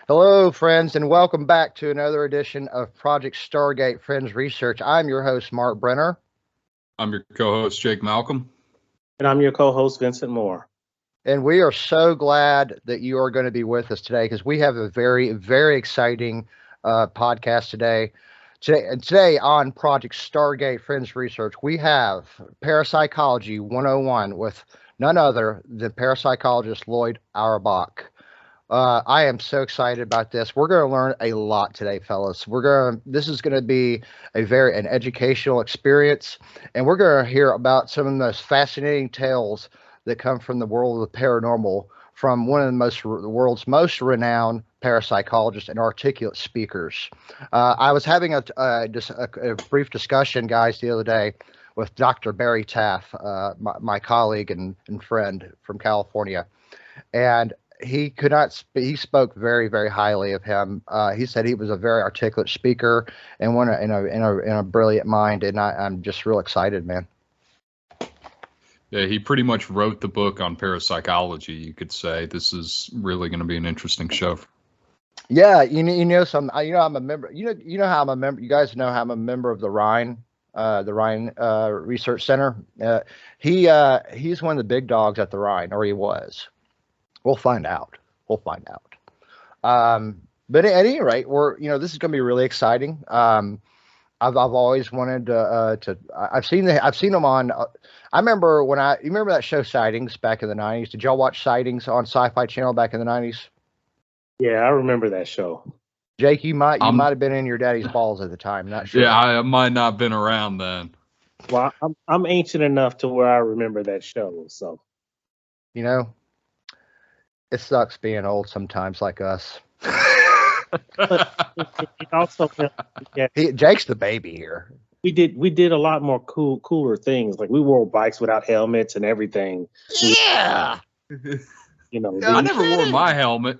Hello, friends, and welcome back to another edition of Project Stargate Friends Research. I'm your host, Mark Brenner. I'm your co-host, Jake Malcolm. And I'm your co-host, Vincent Moore. And we are so glad that you are going to be with us today because we have a very, very exciting podcast today. Today on Project Stargate Friends Research, we have Parapsychology 101 with none other than parapsychologist Loyd Auerbach. I am so excited about this. We're going to learn a lot today, fellas. This is going to be an educational experience, and we're going to hear about some of the most fascinating tales that come from the world of the paranormal from one of the world's most renowned parapsychologists and articulate speakers. I was having a brief discussion, guys, the other day with Dr. Barry Taff, my colleague and friend from California, and he spoke very, very highly of him. He said he was a very articulate speaker and in a brilliant mind, and I'm just real excited, man. Yeah, he pretty much wrote the book on parapsychology. You could say this is really going to be an interesting show. Yeah, I'm a member. You know how I'm a member. You guys know how I'm a member of the Rhine Research Center. He's one of the big dogs at the Rhine, or he was. We'll find out. But at any rate, this is going to be really exciting. I've always wanted to. I've seen them on. I remember you remember that show Sightings back in the 90s. Did y'all watch Sightings on Sci-Fi Channel back in the 90s? Yeah, I remember that show. Jake, you might have been in your daddy's balls at the time. Not sure. Yeah, I might not have been around then. Well, I'm ancient enough to where I remember that show. So, it sucks being old sometimes, like us. But it also, yeah, Jake's the baby here. we did a lot more cooler things. Like we wore bikes without helmets and everything. Yeah. I never wore my helmet.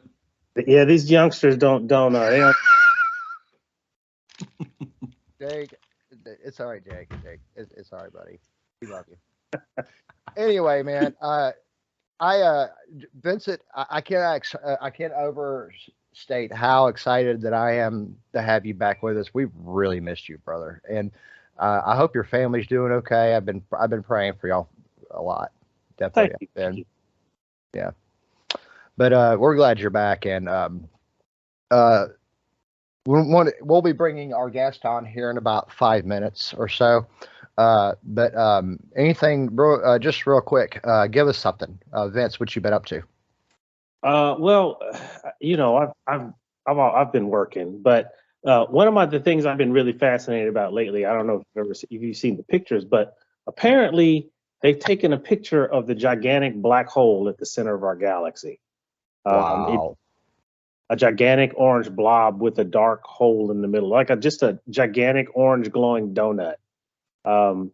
Yeah, these youngsters don't. They don't. Jake, it's all right, Jake. It's all right, buddy. We love you. Anyway, man, Vincent, I can't overstate how excited that I am to have you back with us. We've really missed you, brother, and I hope your family's doing okay. I've been praying for y'all a lot. Definitely. Thank you. Yeah. But we're glad you're back, and we'll be bringing our guest on here in about 5 minutes or so. But anything, bro? Just real quick, give us something, Vince. What you been up to? Well, I've been working, but one of the things I've been really fascinated about lately. I don't know if you've seen the pictures, but apparently they've taken a picture of the gigantic black hole at the center of our galaxy. Wow. A gigantic orange blob with a dark hole in the middle, like just a gigantic orange glowing donut. So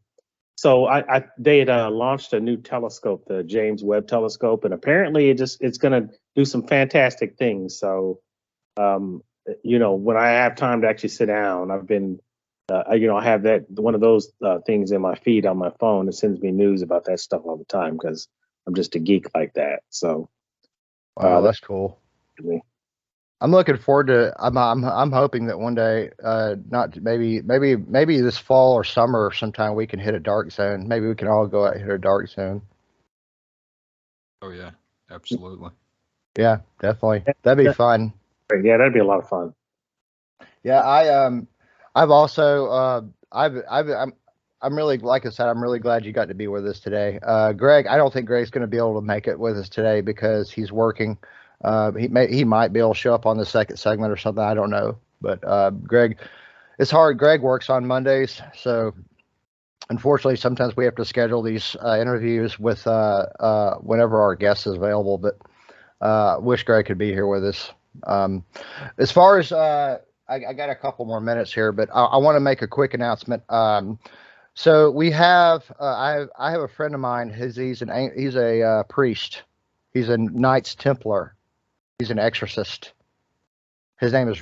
they had launched a new telescope, the James Webb Telescope, and apparently it's going to do some fantastic things. So, when I have time to actually sit down, I've been, I have one of those things in my feed on my phone that sends me news about that stuff all the time because I'm just a geek like that. So, wow, that's cool. I'm looking forward to. I'm hoping that one day, not maybe this fall or summer or sometime we can hit a dark zone. Maybe we can all go out and hit a dark zone. Oh yeah, absolutely. Yeah, definitely. That'd be fun. Yeah, that'd be a lot of fun. Yeah, I've also I'm really, like I said, I'm really glad you got to be with us today. Greg, I don't think Greg's going to be able to make it with us today because he's working. He might be able to show up on the second segment or something. I don't know. But Greg, it's hard. Greg works on Mondays, so unfortunately, sometimes we have to schedule these interviews with whenever our guest is available. But wish Greg could be here with us. As far as I got a couple more minutes here, but I want to make a quick announcement. So we have I have a friend of mine. He's a priest. He's a Knights Templar. He's an exorcist. His name is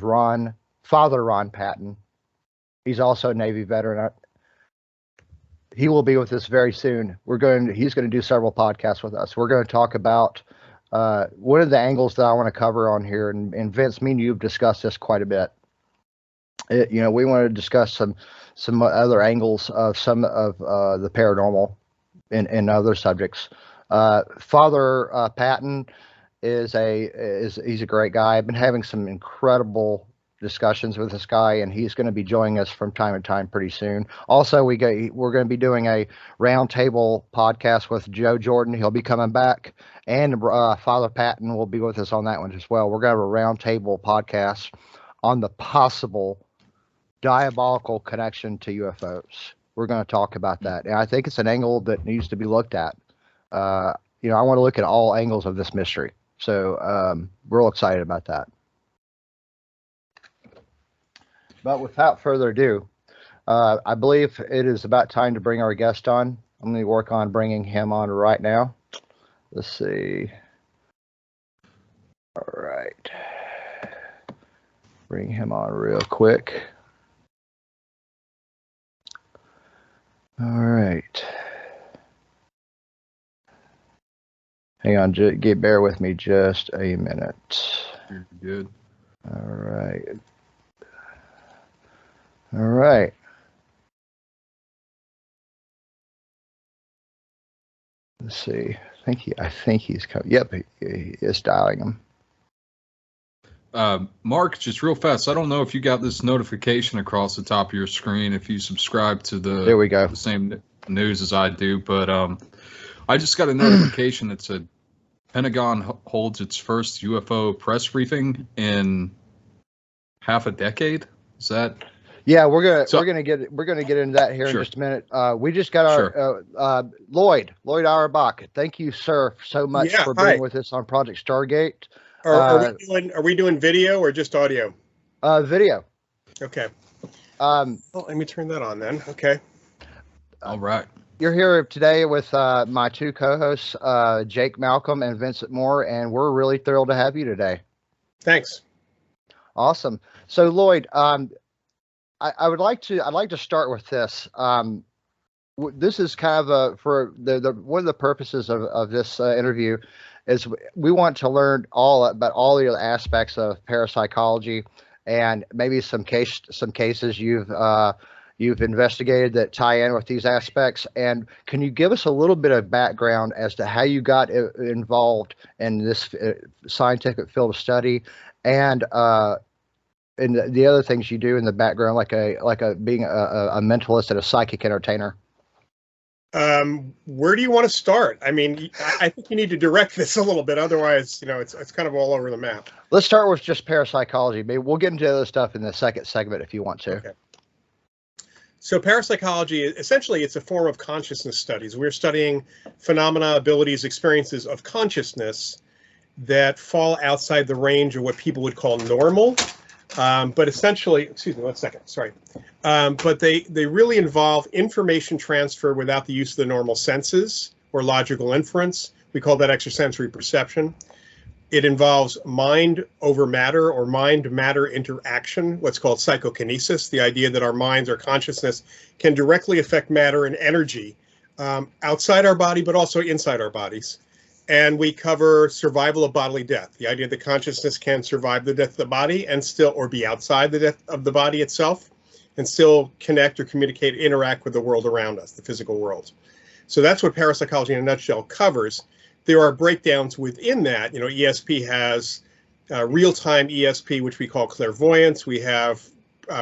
Father Ron Patton. He's also a Navy veteran. He will be with us very soon. He's going to do several podcasts with us. We're going to talk about One of the angles that I want to cover on here, and Vince, me and you've discussed this quite a bit. We want to discuss some other angles of some of the paranormal in other subjects. Father Patton he's a great guy. I've been having some incredible discussions with this guy, and he's going to be joining us from time to time pretty soon. Also, we're going to be doing a roundtable podcast with Joe Jordan. He'll be coming back, and Father Patton will be with us on that one as well. We're going to have a roundtable podcast on the possible diabolical connection to UFOs. We're going to talk about that, and I think it's an angle that needs to be looked at. I want to look at all angles of this mystery, so we're real excited about that. But without further ado, I believe it is about time to bring our guest on. I'm going to work on bringing him on right now. Let's see. All right. Bring him on real quick. All right. Hang on, bear with me just a minute. You're good. All right. All right. Let's see. I think he's coming. Yep, he is dialing him. Mark, just real fast. I don't know if you got this notification across the top of your screen if you subscribe to there we go. The same news as I do, but I just got a notification that said Pentagon holds its first UFO press briefing in half a decade. Is that? Yeah, we're gonna get into that here in just a minute. We just got our Loyd Auerbach. Thank you, sir, so much for being with us on Project Stargate. Are we doing video or just audio? Video. Okay. Well, let me turn that on then. Okay. All right. You're here today with my two co-hosts, Jake Malcolm and Vincent Moore, and we're really thrilled to have you today. Thanks. Awesome. So, Loyd, I'd like to start with this. This is kind of for one of the purposes of this interview is we want to learn all about all the other aspects of parapsychology and maybe some cases you've investigated that tie in with these aspects. And can you give us a little bit of background as to how you got involved in this scientific field of study and the other things you do in the background, like being a mentalist and a psychic entertainer? Where do you want to start? I mean, I think you need to direct this a little bit. Otherwise, it's kind of all over the map. Let's start with just parapsychology. Maybe we'll get into other stuff in the second segment if you want to. Okay. So parapsychology, essentially, it's a form of consciousness studies. We're studying phenomena, abilities, experiences of consciousness that fall outside the range of what people would call normal. But essentially, excuse me, 1 second, sorry. But they really involve information transfer without the use of the normal senses or logical inference. We call that extrasensory perception. It involves mind over matter or mind-matter interaction, what's called psychokinesis, the idea that our minds, our consciousness can directly affect matter and energy outside our body, but also inside our bodies. And we cover survival of bodily death, the idea that consciousness can survive the death of the body and still, or be outside the death of the body itself, and still connect or communicate, interact with the world around us, the physical world. So that's what parapsychology in a nutshell covers. There are breakdowns within that. ESP has real-time ESP, which we call clairvoyance. We have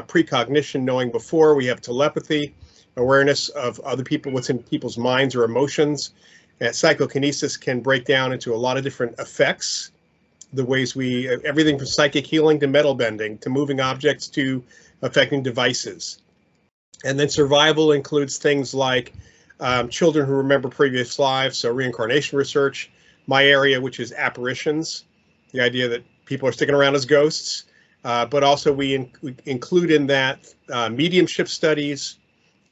precognition, knowing before. We have telepathy, awareness of other people, what's in people's minds or emotions. And psychokinesis can break down into a lot of different effects, the ways everything from psychic healing to metal bending to moving objects to affecting devices. And then survival includes things like children who remember previous lives, so reincarnation research. My area, which is apparitions, the idea that people are sticking around as ghosts, but also we include in that mediumship studies,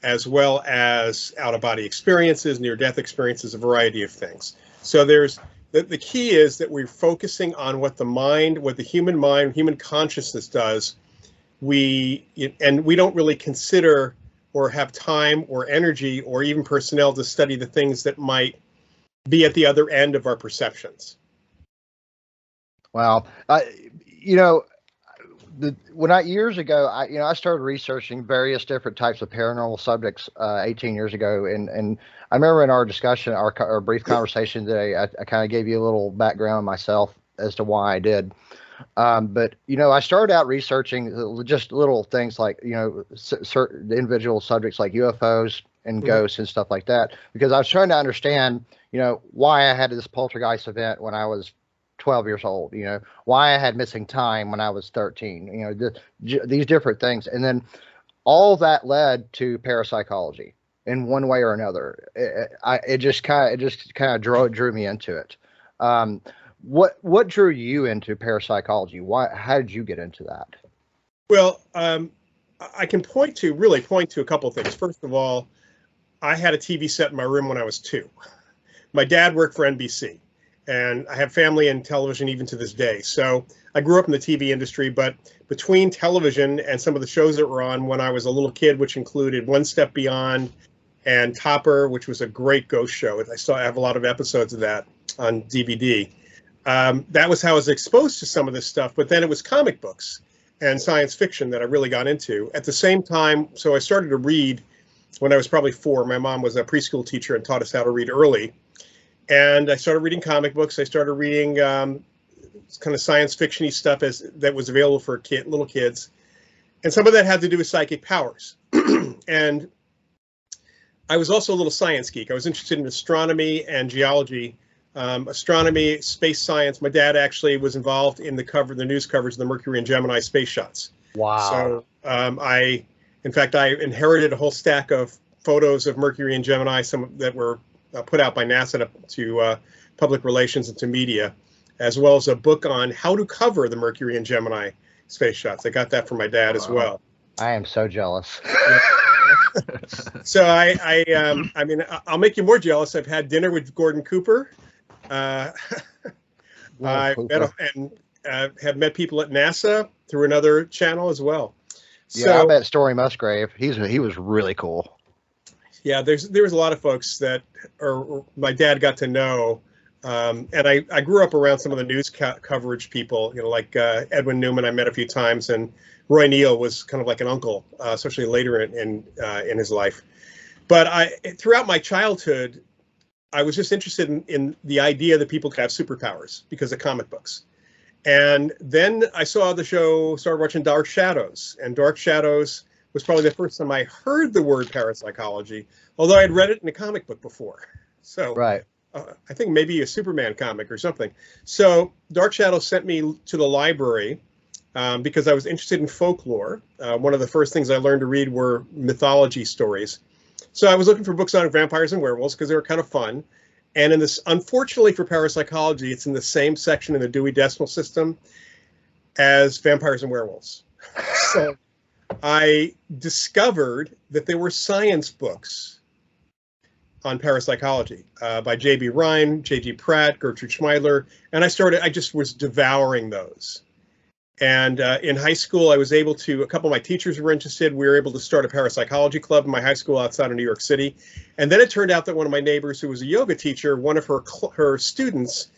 as well as out-of-body experiences, near-death experiences, a variety of things. So the key is that we're focusing on what the human mind, human consciousness does. We don't really consider or have time or energy or even personnel to study the things that might be at the other end of our perceptions. Well, you know, years ago, I started researching various different types of paranormal subjects 18 years ago, and I remember in our discussion, our brief conversation today, I kind of gave you a little background on myself as to why I did. But I started out researching just little things like certain individual subjects like UFOs and ghosts and stuff like that, because I was trying to understand why I had this poltergeist event when I was 12 years old, why I had missing time when I was 13, these different things. And then all that led to parapsychology in one way or another. It just kind of drew me into it. What drew you into parapsychology? How did you get into that? Well, I can point to a couple of things. First of all, I had a TV set in my room when I was 2. My dad worked for NBC. And I have family in television even to this day. So I grew up in the TV industry, but between television and some of the shows that were on when I was a little kid, which included One Step Beyond and Topper, which was a great ghost show. I still have a lot of episodes of that on DVD. That was how I was exposed to some of this stuff. But then it was comic books and science fiction that I really got into. At the same time, so I started to read when I was probably 4. My mom was a preschool teacher and taught us how to read early. And I started reading comic books. I started reading kind of science fiction-y stuff that was available for little kids. And some of that had to do with psychic powers. And I was also a little science geek. I was interested in astronomy and geology, astronomy, space science. My dad actually was involved in the news coverage of the Mercury and Gemini space shots. Wow. So I inherited a whole stack of photos of Mercury and Gemini, some that were put out by NASA to public relations and to media, as well as a book on how to cover the Mercury and Gemini space shots. I got that from my dad as well. I am so jealous. So I mean, I'll make you more jealous. I've had dinner with Gordon Cooper. Have met people at NASA through another channel as well. Yeah, I met Story Musgrave. He was really cool. Yeah, there was a lot of folks that my dad got to know, and I grew up around some of the news coverage people, like Edwin Newman I met a few times, and Roy Neal was kind of like an uncle, especially later in his life. But throughout my childhood, I was just interested in the idea that people could have superpowers because of comic books. And then I started watching Dark Shadows, and Dark Shadows was probably the first time I heard the word parapsychology, although I had read it in a comic book before. So right. I think maybe a Superman comic or something. So Dark Shadows sent me to the library because I was interested in folklore. One of the first things I learned to read were mythology stories. So I was looking for books on vampires and werewolves because they were kind of fun. And unfortunately for parapsychology, it's in the same section in the Dewey Decimal System as vampires and werewolves. So I discovered that there were science books on parapsychology by J.B. Rhine, J.G. Pratt, Gertrude Schmeidler, and I just was devouring those. And in high school, I was able to, a couple of my teachers were interested. We were able to start a parapsychology club in my high school outside of New York City. And then it turned out that one of my neighbors, who was a yoga teacher, one of her students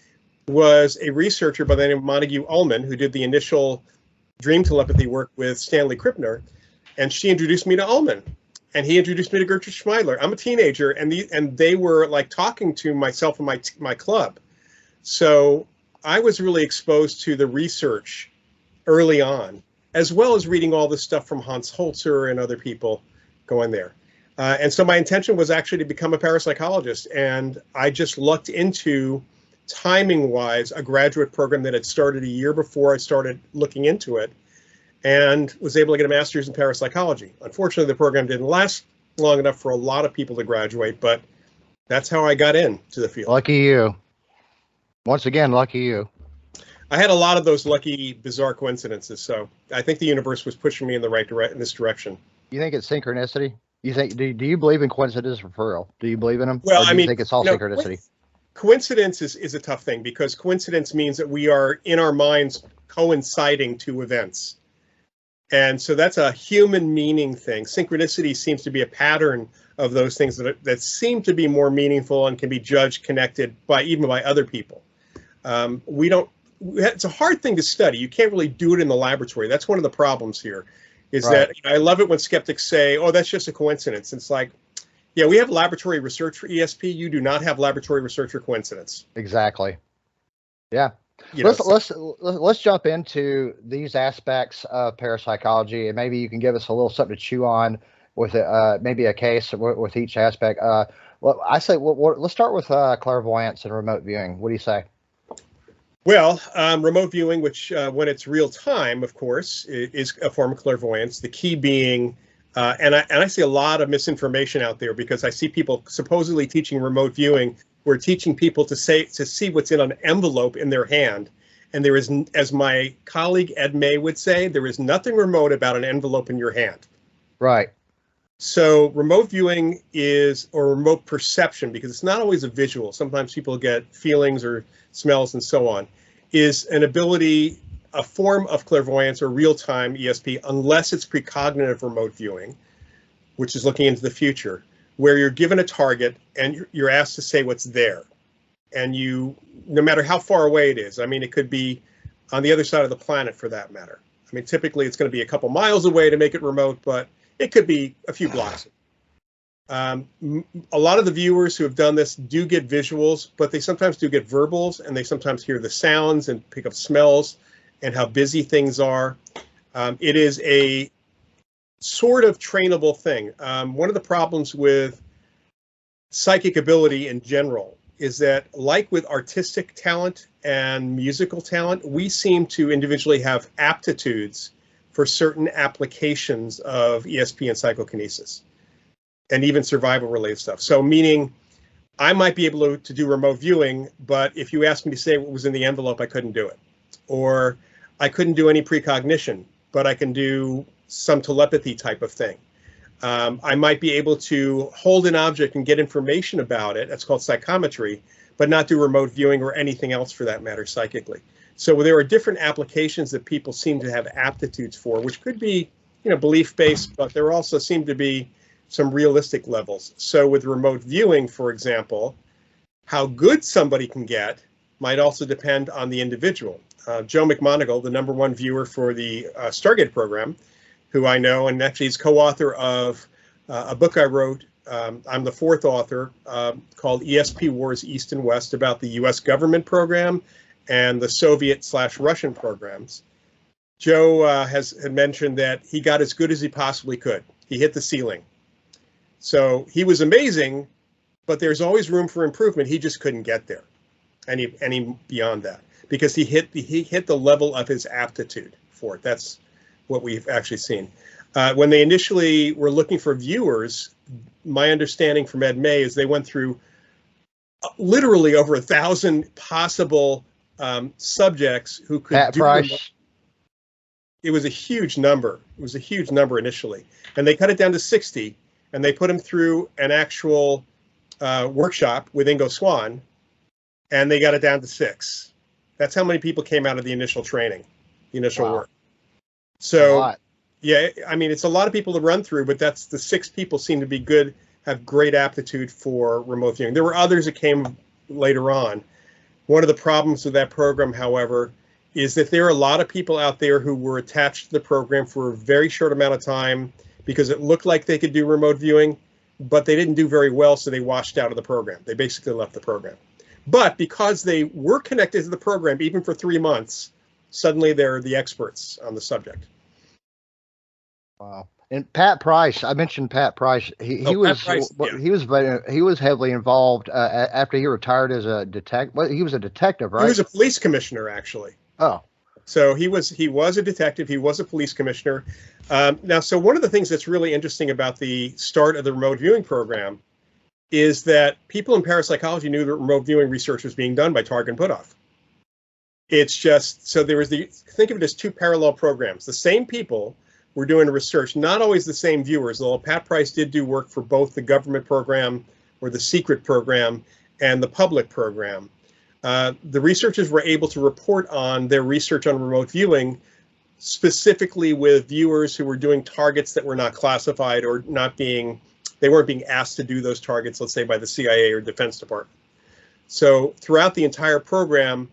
was a researcher by the name of Montague Ullman, who did the initial dream telepathy work with Stanley Krippner. And she introduced me to Ullman. And he introduced me to Gertrude Schmeidler. I'm a teenager, and they were like talking to myself and my club. So I was really exposed to the research early on, as well as reading all this stuff from Hans Holzer and other people going there. And so my intention was actually to become a parapsychologist. And I just lucked into, timing-wise, a graduate program that had started a year before I started looking into it, and was able to get a master's in parapsychology. Unfortunately, the program didn't last long enough for a lot of people to graduate, but that's how I got into the field. Lucky you. Once again, lucky you. I had a lot of those lucky, bizarre coincidences, so I think the universe was pushing me in this direction. You think it's synchronicity? You think? Do you believe in coincidences for real? Do you believe in them? Well, or do I you mean, think it's all synchronicity? Coincidence is a tough thing, because coincidence means that we are in our minds coinciding two events. And so that's a human meaning thing. Synchronicity seems to be a pattern of those things that seem to be more meaningful and can be judged, connected even by other people. We don't it's a hard thing to study. You can't really do it in the laboratory. That's one of the problems here, is Right. that I love it when skeptics say, "Oh, that's just a coincidence." It's like, yeah, we have laboratory research for ESP. You do not have laboratory research for coincidence. Exactly. Yeah. You know, Let's jump into these aspects of parapsychology, and maybe you can give us a little something to chew on with maybe a case with each aspect. Well, I say let's start with clairvoyance and remote viewing. What do you say? Well, remote viewing, which when it's real time, of course, is a form of clairvoyance. The key being, and I see a lot of misinformation out there because I see people supposedly teaching remote viewing. We're teaching people to see what's in an envelope in their hand, and there is, as my colleague Ed May would say, there is nothing remote about an envelope in your hand. Right. So remote viewing or remote perception, because it's not always a visual. Sometimes people get feelings or smells and so on, is an ability, a form of clairvoyance or real-time ESP, unless it's precognitive remote viewing, which is looking into the future, where you're given a target and you're asked to say what's there. And no matter how far away it is, I mean, it could be on the other side of the planet for that matter. I mean, typically it's going to be a couple miles away to make it remote, but it could be a few blocks. A lot of the viewers who have done this do get visuals, but they sometimes do get verbals, and they sometimes hear the sounds and pick up smells and how busy things are. It is a sort of trainable thing. One of the problems with psychic ability in general is that, like with artistic talent and musical talent, we seem to individually have aptitudes for certain applications of ESP and psychokinesis, and even survival-related stuff. So meaning, I might be able to do remote viewing, but if you asked me to say what was in the envelope, I couldn't do it. Or I couldn't do any precognition, but I can do some telepathy type of thing. I might be able to hold an object and get information about it, that's called psychometry, but not do remote viewing or anything else for that matter psychically. So there are different applications that people seem to have aptitudes for, which could be, belief-based, but there also seem to be some realistic levels. So with remote viewing, for example, how good somebody can get might also depend on the individual. Joe McMoneagle, the #1 viewer for the Stargate program, who I know, and actually is co-author of a book I wrote. I'm the 4th author, called ESP Wars East and West, about the US government program and the Soviet/Russian programs. Joe had mentioned that he got as good as he possibly could. He hit the ceiling. So he was amazing, but there's always room for improvement. He just couldn't get there any beyond that, because he hit the level of his aptitude for it. That's what we've actually seen. When they initially were looking for viewers, my understanding from Ed May is they went through literally over 1,000 possible subjects who could Pat do Price. It was a huge number. It was a huge number initially, and they cut it down to 60, and they put him through an actual workshop with Ingo Swann, and they got it down to 6. That's how many people came out of the initial training, the initial work. So, yeah, I mean, it's a lot of people to run through, but that's the 6 people seem to be good, have great aptitude for remote viewing. There were others that came later on. One of the problems with that program, however, is that there are a lot of people out there who were attached to the program for a very short amount of time because it looked like they could do remote viewing, but they didn't do very well, so they washed out of the program. They basically left the program. But because they were connected to the program, even for 3 months, suddenly they're the experts on the subject. Wow. And Pat Price, I mentioned Pat Price. He was heavily involved after he retired as a detective. Well, he was a detective, right? He was a police commissioner, actually. Oh. So he was a detective. He was a police commissioner. Now, so one of the things that's really interesting about the start of the remote viewing program is that people in parapsychology knew that remote viewing research was being done by Targ and Puthoff. It's just, so there was think of it as 2 parallel programs. The same people were doing research, not always the same viewers, although Pat Price did do work for both the government program or the secret program and the public program. The researchers were able to report on their research on remote viewing, specifically with viewers who were doing targets that were not classified or they weren't being asked to do those targets, let's say by the CIA or Defense Department. So throughout the entire program,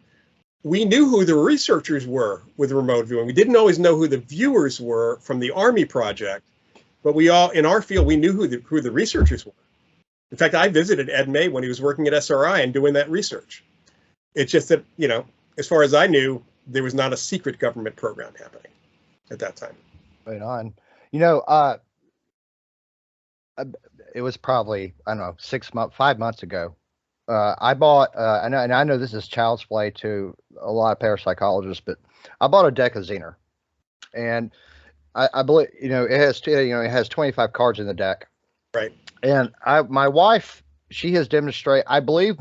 we knew who the researchers were with remote viewing. We didn't always know who the viewers were from the Army project, but we all, in our field, we knew who the researchers were. In fact, I visited Ed May when he was working at SRI and doing that research. It's just that, you know, as far as I knew, there was not a secret government program happening at that time. Right on. You know, it was probably, I don't know, 5 months ago. I bought, and I know this is child's play to a lot of parapsychologists, but I bought a deck of Zener, and I believe, you know, it has 25 cards in the deck. Right. And my wife, she has demonstrated, I believe,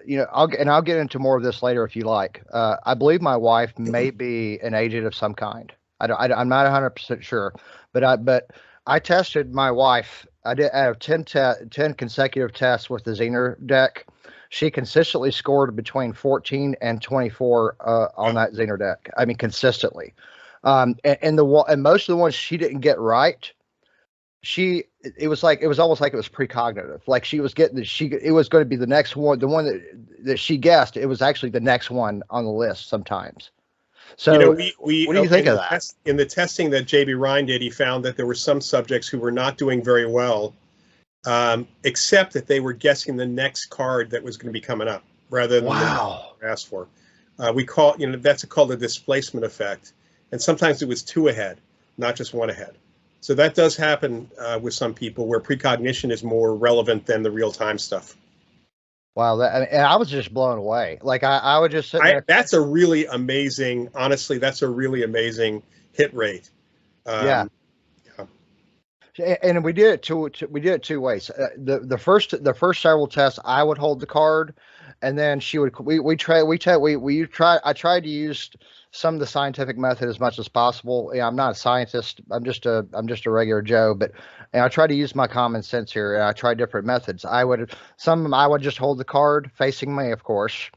you know, I'll get into more of this later if you like. I believe my wife may be an agent of some kind. I'm not 100% sure, but I tested my wife. I did out of 10 consecutive tests with the Zener deck. She consistently scored between 14 and 24 on that Zener deck. I mean, consistently. And most of the ones she didn't get right, it was almost like it was precognitive. Like she was getting it was going to be the next one, the one that she guessed. It was actually the next one on the list sometimes. So, you know, what do you think of that? In the testing that J.B. Ryan did, he found that there were some subjects who were not doing very well, except that they were guessing the next card that was going to be coming up rather than what they asked for. We call, you know, that's called a displacement effect, and sometimes it was 2 ahead, not just 1 ahead. So that does happen with some people where precognition is more relevant than the real-time stuff. Wow, and I was just blown away. Like I would just sit there. That's a really amazing. Honestly, that's a really amazing hit rate. Yeah. And we did it two ways. The first several tests, I would hold the card, and then she would. I tried to use some of the scientific method as much as possible. I'm not a scientist. I'm just a regular Joe, but I try to use my common sense here, and I try different methods. I would just hold the card facing me, of course.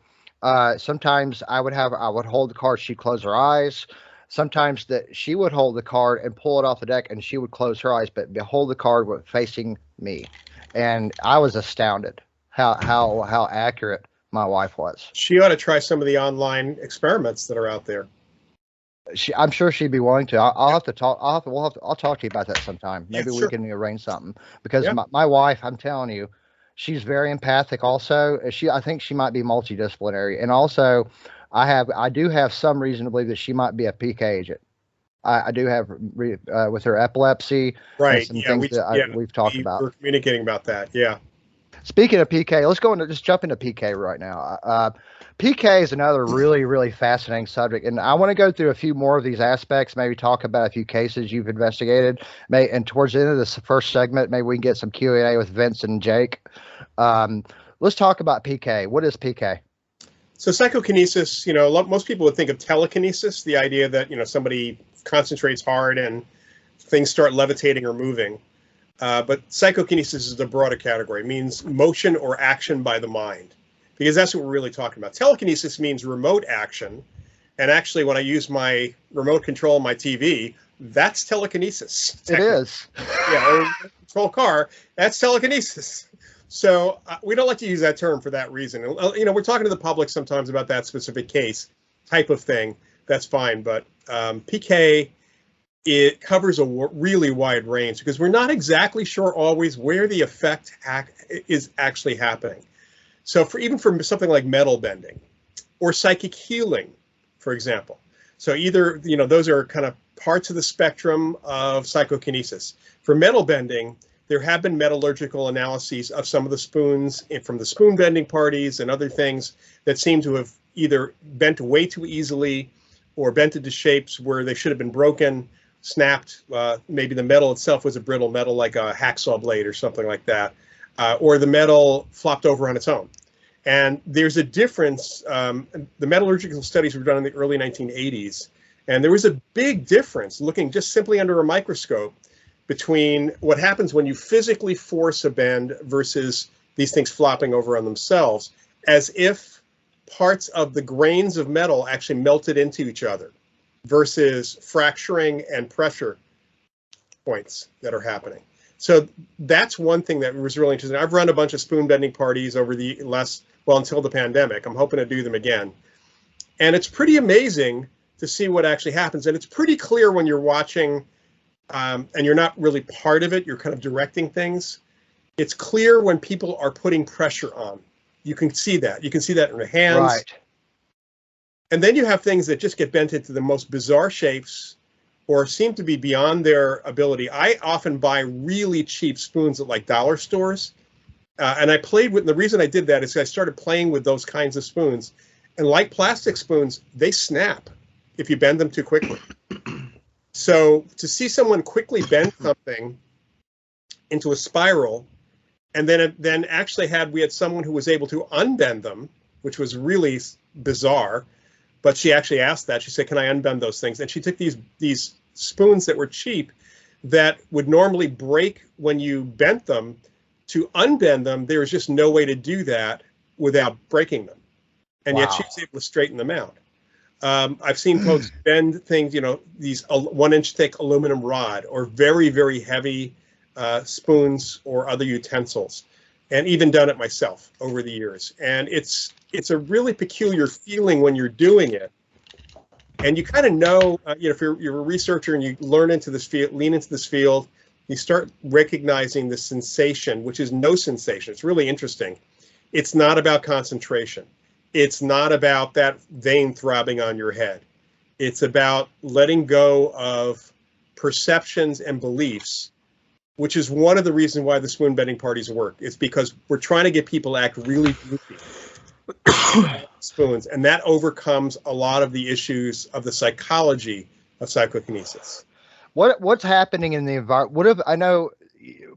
Sometimes I would hold the card. She'd close her eyes. Sometimes that she would hold the card and pull it off the deck, and she would close her eyes, but hold the card facing me, and I was astounded how accurate my wife was. She ought to try some of the online experiments that are out there. I'm sure she'd be willing to. I'll have to talk. I'll talk to you about that sometime. Maybe sure. We can arrange something, because my wife, I'm telling you, she's very empathic. Also, I think she might be multidisciplinary, and also, I do have some reason to believe that she might be a PK agent. I do have with her epilepsy, right? And some things we've talked about. We're communicating about that. Yeah. Speaking of PK, let's just jump into PK right now. PK is another really, really fascinating subject, and I want to go through a few more of these aspects, maybe talk about a few cases you've investigated, and towards the end of this first segment, maybe we can get some Q&A with Vince and Jake. Let's talk about PK. What is PK? So psychokinesis, you know, most people would think of telekinesis, the idea that, you know, somebody concentrates hard and things start levitating or moving. But psychokinesis is the broader category. It means motion or action by the mind, because that's what we're really talking about. Telekinesis means remote action. And actually, when I use my remote control on my TV, that's telekinesis. It is. Yeah, or control car, that's telekinesis. So we don't like to use that term for that reason. You know, we're talking to the public sometimes about that specific case type of thing. That's fine. But PK, it covers a really wide range, because we're not exactly sure always where the effect is actually happening. So even for something like metal bending or psychic healing, for example. So either, you know, those are kind of parts of the spectrum of psychokinesis. For metal bending, there have been metallurgical analyses of some of the spoons from the spoon bending parties and other things that seem to have either bent way too easily or bent into shapes where they should have been broken, snapped. Maybe the metal itself was a brittle metal, like a hacksaw blade or something like that, or the metal flopped over on its own. And there's a difference. The metallurgical studies were done in the early 1980s, and there was a big difference looking just simply under a microscope between what happens when you physically force a bend versus these things flopping over on themselves, as if parts of the grains of metal actually melted into each other, versus fracturing and pressure points that are happening. So that's one thing that was really interesting. I've run a bunch of spoon bending parties over the until the pandemic. I'm hoping to do them again. And it's pretty amazing to see what actually happens. And it's pretty clear when you're watching and you're not really part of it, you're kind of directing things. It's clear when people are putting pressure on. You can see that. You can see that in their hands. Right. And then you have things that just get bent into the most bizarre shapes or seem to be beyond their ability. I often buy really cheap spoons at like dollar stores. And I played with, the reason I did that is I started playing with those kinds of spoons. And like plastic spoons, they snap if you bend them too quickly. So to see someone quickly bend something into a spiral, and then actually we had someone who was able to unbend them, which was really bizarre. But she actually asked that. She said, "Can I unbend those things?" And she took these spoons that were cheap, that would normally break when you bent them. To unbend them, there was just no way to do that without breaking them. And yet she was able to straighten them out. I've seen folks bend things, these 1-inch thick aluminum rod or very, very heavy spoons or other utensils, and even done it myself over the years. And it's a really peculiar feeling when you're doing it. And you kind of know, if you're a researcher and you lean into this field, you start recognizing the sensation, which is no sensation. It's really interesting. It's not about concentration. It's not about that vein throbbing on your head. It's about letting go of perceptions and beliefs, which is one of the reasons why the spoon bending parties work. It's because we're trying to get people to act really goofy spoons, and that overcomes a lot of the issues of the psychology of psychokinesis. What's happening in the environment?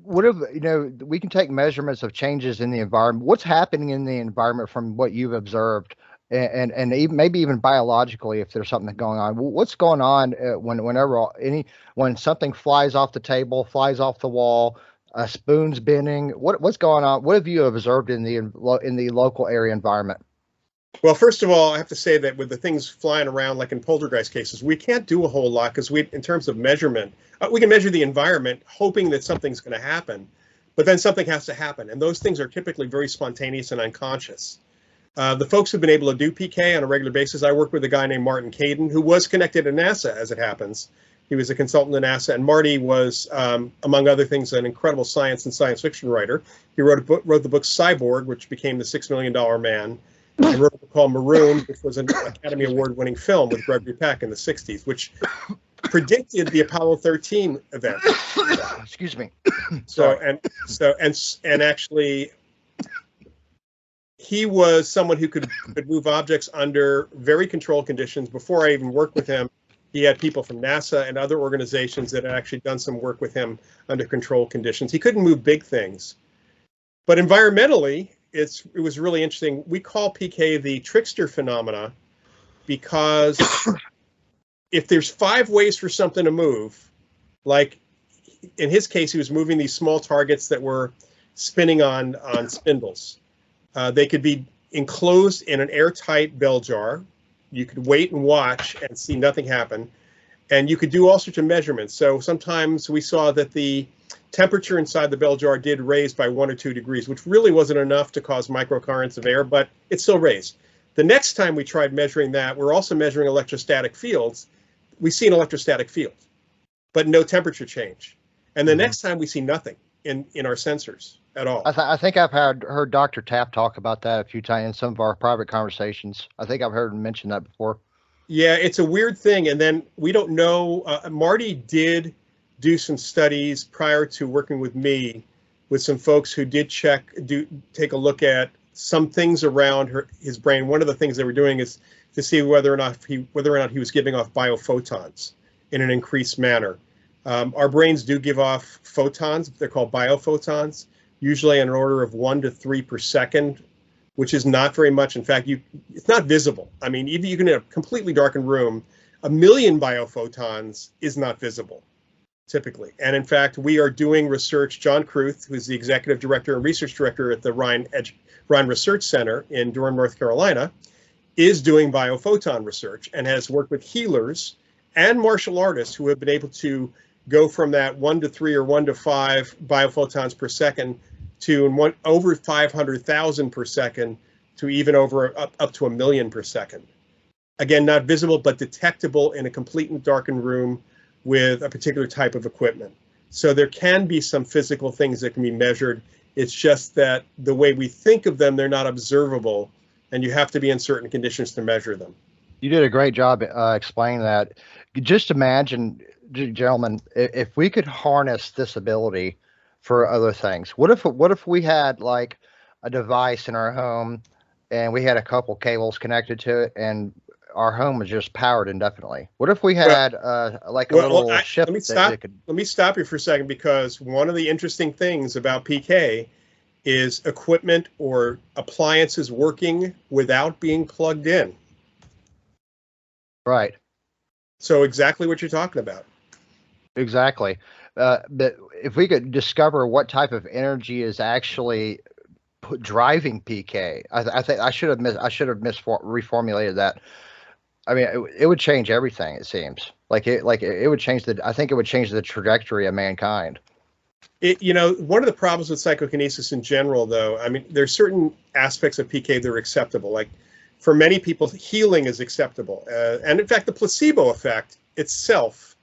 We can take measurements of changes in the environment. What's happening in the environment from what you've observed, and even, maybe even biologically, if there's something going on? What's going on when something flies off the table, flies off the wall, a spoon's bending? What's going on? What have you observed in the local area environment? Well, first of all, I have to say that with the things flying around, like in poltergeist cases, we can't do a whole lot because in terms of measurement, we can measure the environment, hoping that something's going to happen, but then something has to happen. And those things are typically very spontaneous and unconscious. The folks who've been able to do PK on a regular basis, I work with a guy named Martin Caden, who was connected to NASA, as it happens. He was a consultant to NASA, and Marty was, among other things, an incredible science and science fiction writer. He wrote the book Cyborg, which became the $6 Million Man. He wrote a book called Maroon, which was an Academy Award-winning film with Gregory Peck in the 60s, which predicted the Apollo 13 event. Excuse me. And actually, he was someone who could move objects under very controlled conditions. Before I even worked with him, he had people from NASA and other organizations that had actually done some work with him under controlled conditions. He couldn't move big things, but environmentally, it was really interesting. We call PK the trickster phenomena because if there's 5 ways for something to move, like in his case, he was moving these small targets that were spinning on spindles. They could be enclosed in an airtight bell jar. You could wait and watch and see nothing happen. And you could do all sorts of measurements. So sometimes we saw that the temperature inside the bell jar did raise by 1 or 2 degrees, which really wasn't enough to cause microcurrents of air, but it still raised. The next time we tried measuring that, we're also measuring electrostatic fields. We see an electrostatic field, but no temperature change. And the next time we see nothing in our sensors at all. I think I've heard Dr. Tapp talk about that a few times in some of our private conversations. I think I've heard him mention that before. Yeah, it's a weird thing. And then we don't know. Marty did do some studies prior to working with me with some folks who did take a look at some things around his brain. One of the things they were doing is to see whether or not he was giving off biophotons in an increased manner. Our brains do give off photons. They're called biophotons, usually in an order of 1 to 3 per second, which is not very much. In fact, it's not visible. I mean, even you can in a completely darkened room, 1 million biophotons is not visible, typically. And in fact, we are doing research. John Kruth, who's the executive director and research director at the Rhine Research Center in Durham, North Carolina, is doing biophoton research and has worked with healers and martial artists who have been able to go from that 1 to 3 or 1 to 5 biophotons per second to over 500,000 per second to even up to 1 million per second. again, not visible, but detectable in a complete and darkened room with a particular type of equipment. So there can be some physical things that can be measured. It's just that the way we think of them, they're not observable, and you have to be in certain conditions to measure them. You did a great job explaining that. Just imagine, gentlemen, if we could harness this ability for other things. What if we had like a device in our home, and we had a couple cables connected to it, and our home was just powered indefinitely? What if we had like a little ship that could... Let me stop you for a second, because one of the interesting things about PK is equipment or appliances working without being plugged in. Right. So exactly what you're talking about. Exactly. But if we could discover what type of energy is actually driving PK, I think I should have reformulated that. I mean, it would change everything. It seems like it would change I think it would change the trajectory of mankind. One of the problems with psychokinesis in general, though, I mean, there's certain aspects of PK that are acceptable. Like, for many people, healing is acceptable. And in fact, the placebo effect itself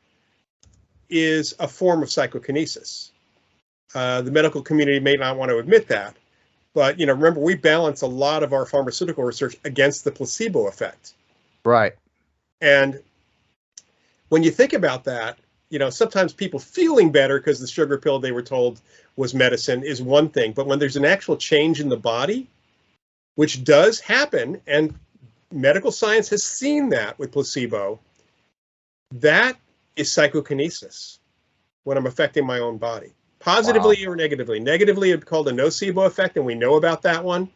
is a form of psychokinesis. The medical community may not want to admit that. But, remember, we balance a lot of our pharmaceutical research against the placebo effect. Right. And when you think about that, sometimes people feeling better because the sugar pill they were told was medicine is one thing. But when there's an actual change in the body, which does happen, and medical science has seen that with placebo, that is psychokinesis, when I'm affecting my own body, positively or negatively. Negatively, it's called a nocebo effect, and we know about that one.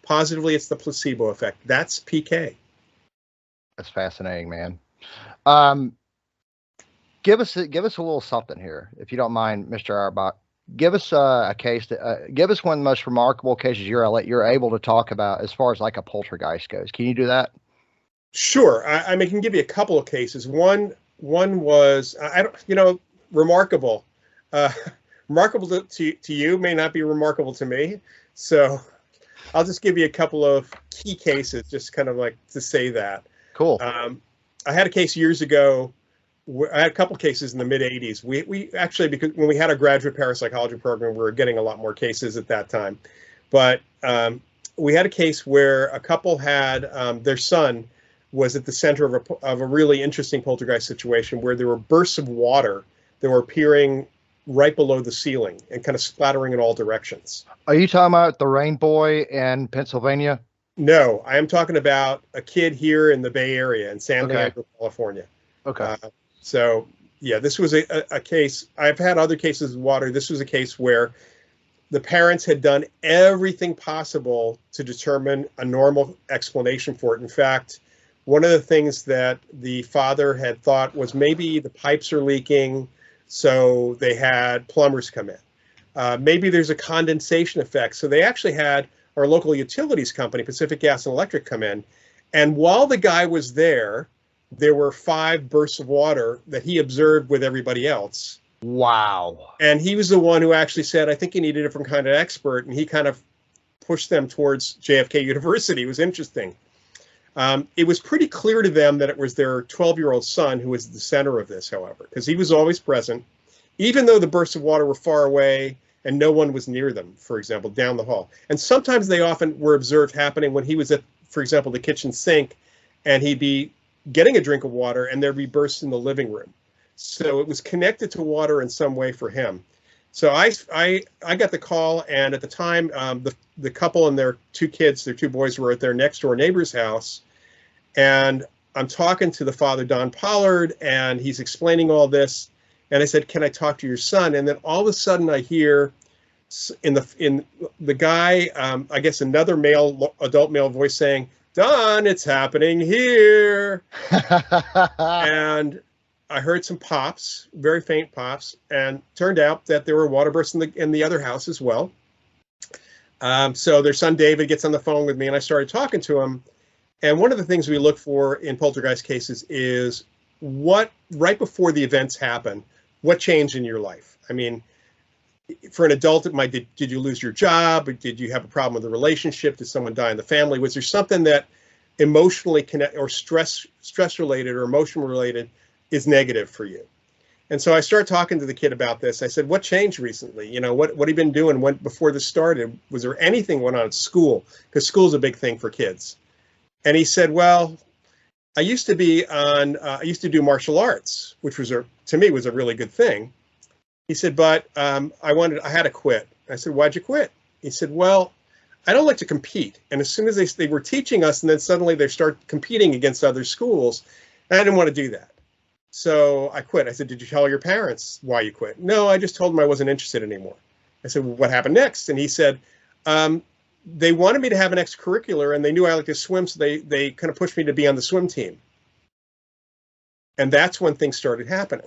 Positively, it's the placebo effect. That's PK. That's fascinating, man. Give us a little something here, if you don't mind, Mr. Auerbach. Give us a case give us one of the most remarkable cases you're able to talk about as far as like a poltergeist goes. Can you do that? Sure. I can give you a couple of cases. One was remarkable. Remarkable to you may not be remarkable to me. So I'll just give you a couple of key cases, just kind of like to say that. Cool. I had a case years ago. I had a couple cases in the mid 80s. We actually, because when we had a graduate parapsychology program, we were getting a lot more cases at that time. But we had a case where a couple had their son was at the center of a really interesting poltergeist situation where there were bursts of water that were appearing right below the ceiling and kind of splattering in all directions. Are you talking about the Rain Boy in Pennsylvania? No, I am talking about a kid here in the Bay Area in San Leandro, California. Okay. So, yeah, this was a case. I've had other cases of water. This was a case where the parents had done everything possible to determine a normal explanation for it. In fact, one of the things that the father had thought was maybe the pipes are leaking, so they had plumbers come in. Maybe there's a condensation effect. So they actually had our local utilities company, Pacific Gas and Electric, come in. And while the guy was there were 5 bursts of water that he observed with everybody else. Wow. And he was the one who actually said, I think you need a different kind of expert. And he kind of pushed them towards JFK University. It was interesting. It was pretty clear to them that it was their 12-year-old son who was at the center of this, however, because he was always present, even though the bursts of water were far away and no one was near them, for example, down the hall. And sometimes they often were observed happening when he was at, for example, the kitchen sink, and he'd be getting a drink of water and there'd be bursts in the living room. So it was connected to water in some way for him. So I got the call, and at the time, the couple and their 2 kids, their 2 boys, were at their next door neighbor's house. And I'm talking to the father, Don Pollard, and he's explaining all this. And I said, can I talk to your son? And then all of a sudden I hear in the guy, I guess another adult male voice saying, Don, it's happening here. And I heard some pops, very faint pops, and turned out that there were water bursts in the other house as well. So their son David gets on the phone with me, and I started talking to him. And one of the things we look for in poltergeist cases is what, right before the events happen, what changed in your life? I mean, for an adult, it might, did you lose your job? Or did you have a problem with the relationship? Did someone die in the family? Was there something that emotionally connect or stress related or emotion related is negative for you. And so I started talking to the kid about this. I said, what changed recently? You know, what have you been doing before this started? Was there anything went on at school? Because school's a big thing for kids. And he said, well, I used to do martial arts, which to me was a really good thing. He said, but I had to quit. I said, why'd you quit? He said, well, I don't like to compete. And as soon as they were teaching us, and then suddenly they start competing against other schools, and I didn't want to do that. So I quit. I said, did you tell your parents why you quit? No, I just told them I wasn't interested anymore. I said, well, what happened next? And he said, they wanted me to have an extracurricular, and they knew I liked to swim, so they kind of pushed me to be on the swim team. And that's when things started happening.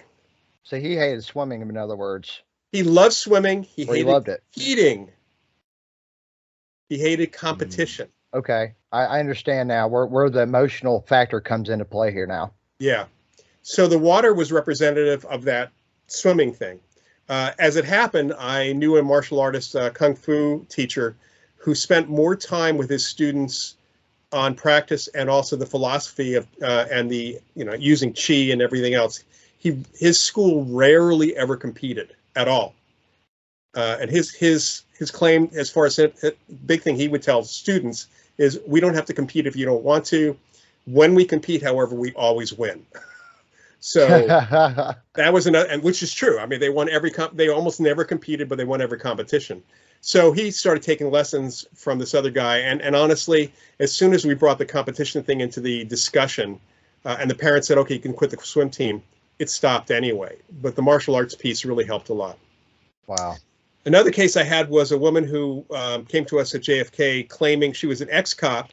So he hated swimming, in other words. He loved swimming. He loved it. Competing. He hated competition. Okay, I understand now where the emotional factor comes into play here now. Yeah. So the water was representative of that swimming thing. As it happened, I knew a martial artist, kung fu teacher, who spent more time with his students on practice and also the philosophy of and the using chi and everything else. His school rarely ever competed at all, and his claim, as far as big thing he would tell students, is we don't have to compete if you don't want to. When we compete, however, we always win. So that was another, and which is true. I mean, they won they almost never competed, but they won every competition. So he started taking lessons from this other guy. And honestly, as soon as we brought the competition thing into the discussion, and the parents said, okay, you can quit the swim team, it stopped anyway. But the martial arts piece really helped a lot. Wow. Another case I had was a woman who came to us at JFK claiming she was an ex-cop,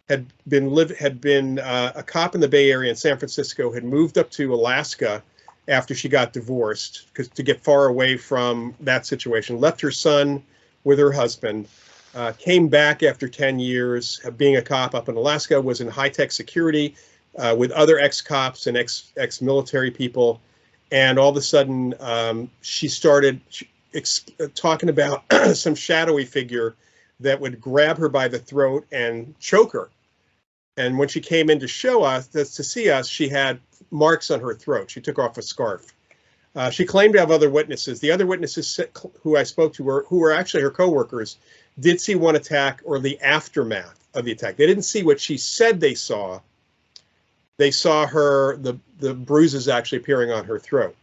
had been a cop in the Bay Area in San Francisco, had moved up to Alaska after she got divorced to get far away from that situation, left her son with her husband, came back after 10 years of being a cop up in Alaska, was in high-tech security with other ex-cops and ex-military people. And all of a sudden, she started talking about some shadowy figure that would grab her by the throat and choke her. And when she came in to see us, she had marks on her throat. She took off a scarf. She claimed to have other witnesses. The other witnesses who I spoke to who were actually her coworkers, did see one attack or the aftermath of the attack. They didn't see what she said they saw. They saw the bruises actually appearing on her throat.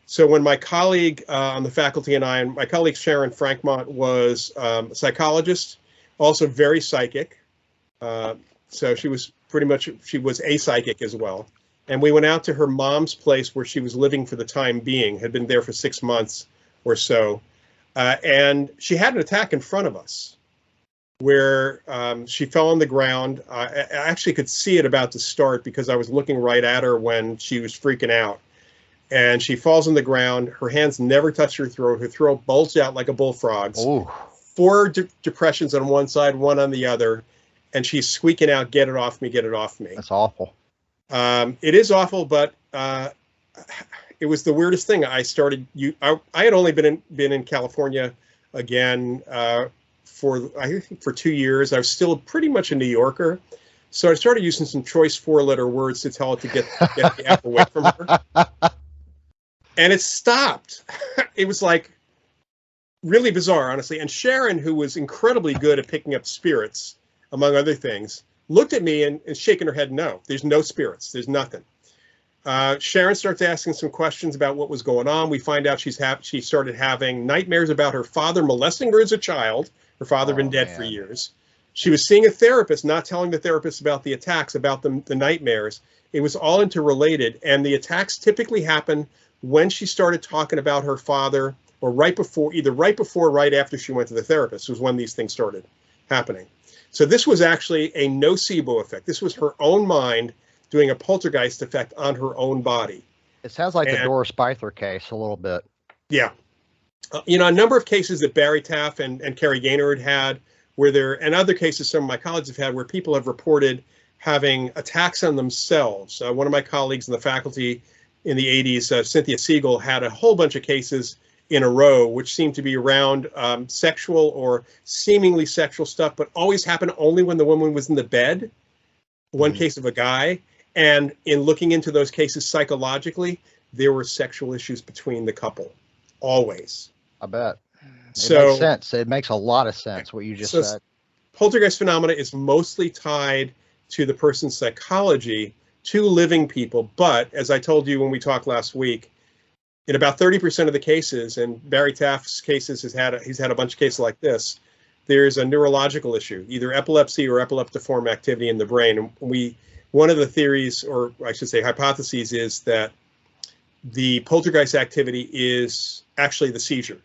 So when my colleague on the faculty and my colleague Sharon Frankmont was a psychologist, also very psychic. So she was a psychic as well. And we went out to her mom's place where she was living for the time being, had been there for 6 months or so. And she had an attack in front of us where she fell on the ground. I actually could see it about to start because I was looking right at her when she was freaking out. And she falls on the ground. Her hands never touch her throat. Her throat bulged out like a bullfrog's. Ooh. 4 depressions on one side, 1 on the other. And she's squeaking out, "Get it off me, get it off me." That's awful. It is awful, but it was the weirdest thing. I had only been in California again for 2 years. I was still pretty much a New Yorker. So I started using some choice 4-letter words to tell it to get the F away from her. And it stopped. It was like really bizarre, honestly. And Sharon, who was incredibly good at picking up spirits, among other things, looked at me and shaking her head, no, there's no spirits, there's nothing. Sharon starts asking some questions about what was going on. We find out she started having nightmares about her father molesting her as a child. Her father had been dead for years. She was seeing a therapist, not telling the therapist about the attacks, about the nightmares. It was all interrelated. And the attacks typically happen when she started talking about her father, or either right before or right after she went to the therapist was when these things started happening. So this was actually a nocebo effect. This was her own mind doing a poltergeist effect on her own body. It sounds like the Doris Byther case a little bit. Yeah. A number of cases that Barry Taff and Carrie Gaynor had, and other cases some of my colleagues have had, where people have reported having attacks on themselves. One of my colleagues in the faculty in the 80s, Cynthia Siegel, had a whole bunch of cases in a row, which seemed to be around sexual or seemingly sexual stuff, but always happened only when the woman was in the bed. one case of a guy. And in looking into those cases psychologically, there were sexual issues between the couple, always. I bet. It So makes sense. It makes a lot of sense what you just said. Poltergeist phenomena is mostly tied to the person's psychology, to living people. But as I told you when we talked last week, in about 30% of the cases, and Barry Taft's cases he's had a bunch of cases like this, there's a neurological issue, either epilepsy or epileptiform activity in the brain. And one of the theories, or I should say hypotheses, is that the poltergeist activity is actually the seizure.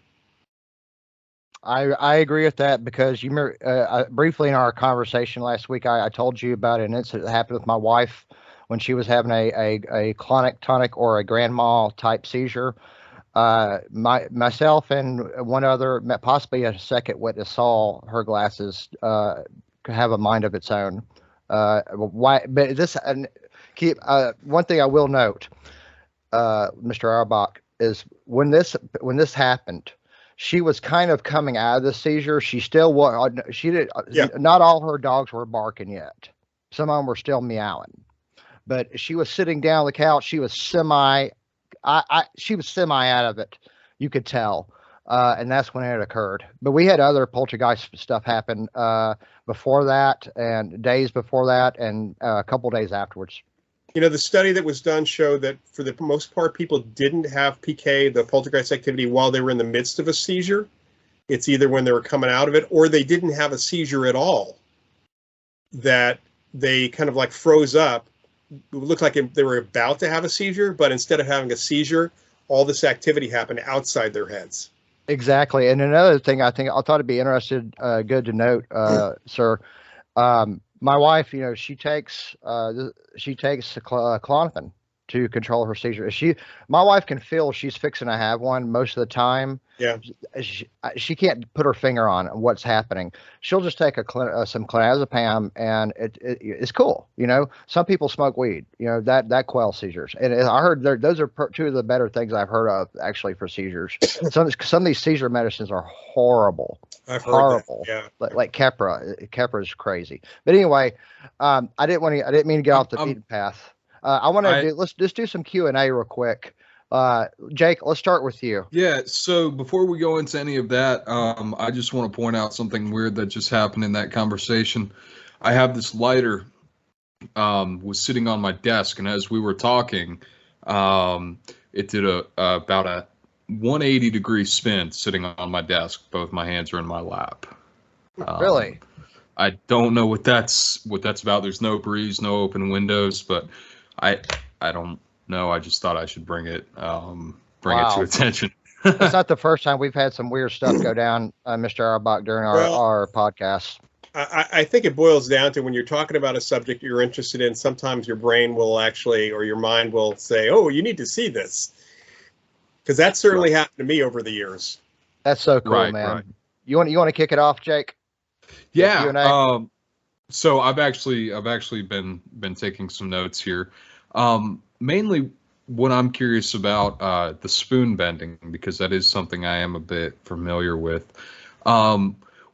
I agree with that, because you remember briefly in our conversation last week, I told you about an incident that happened with my wife when she was having a clonic-tonic or a grand mal type seizure. Myself and one other, possibly a second witness, saw her glasses have a mind of its own. Why? But this one thing I will note, Mr. Auerbach, is when this happened, she was kind of coming out of the seizure. She still was. She did. Yeah. Not all her dogs were barking yet. Some of them were still meowing. But she was sitting down on the couch. She was semi out of it. You could tell. And that's when it occurred. But we had other poltergeist stuff happen before that, and days before that, and a couple days afterwards. You know, the study that was done showed that for the most part, people didn't have PK, the poltergeist activity, while they were in the midst of a seizure. It's either when they were coming out of it, or they didn't have a seizure at all, that they kind of like froze up. It looked like they were about to have a seizure, but instead of having a seizure, all this activity happened outside their heads. Exactly. And another thing I thought it'd be good to note, sir, my wife, she takes Klonopin to control her seizure. My wife can feel she's fixing to have one most of the time. Yeah. She can't put her finger on what's happening. She'll just take some clonazepam, and it's cool. Some people smoke weed. That quells seizures. And I heard those are two of the better things I've heard of actually for seizures. Some of these seizure medicines are horrible. I've heard horrible. That. Yeah. Like Keppra. Keppra is crazy. But anyway, I didn't mean to get off the beaten path. I want to let's just do some Q&A real quick. Jake, let's start with you. Yeah, so before we go into any of that, I just want to point out something weird that just happened in that conversation. I have this lighter was sitting on my desk, and as we were talking, it did about a 180-degree spin sitting on my desk. Both my hands are in my lap. Really? I don't know what that's about. There's no breeze, no open windows, but I don't know. I just thought I should bring it it to attention. It's not the first time we've had some weird stuff go down, Mr. Auerbach, during our podcast. I think it boils down to when you're talking about a subject you're interested in, sometimes your brain will actually, or your mind will say, oh, you need to see this. Because that certainly happened to me over the years. That's so cool, man. Right. You want to kick it off, Jake? Yeah. So I've actually been taking some notes here. Mainly what I'm curious about, the spoon bending, because that is something I am a bit familiar with.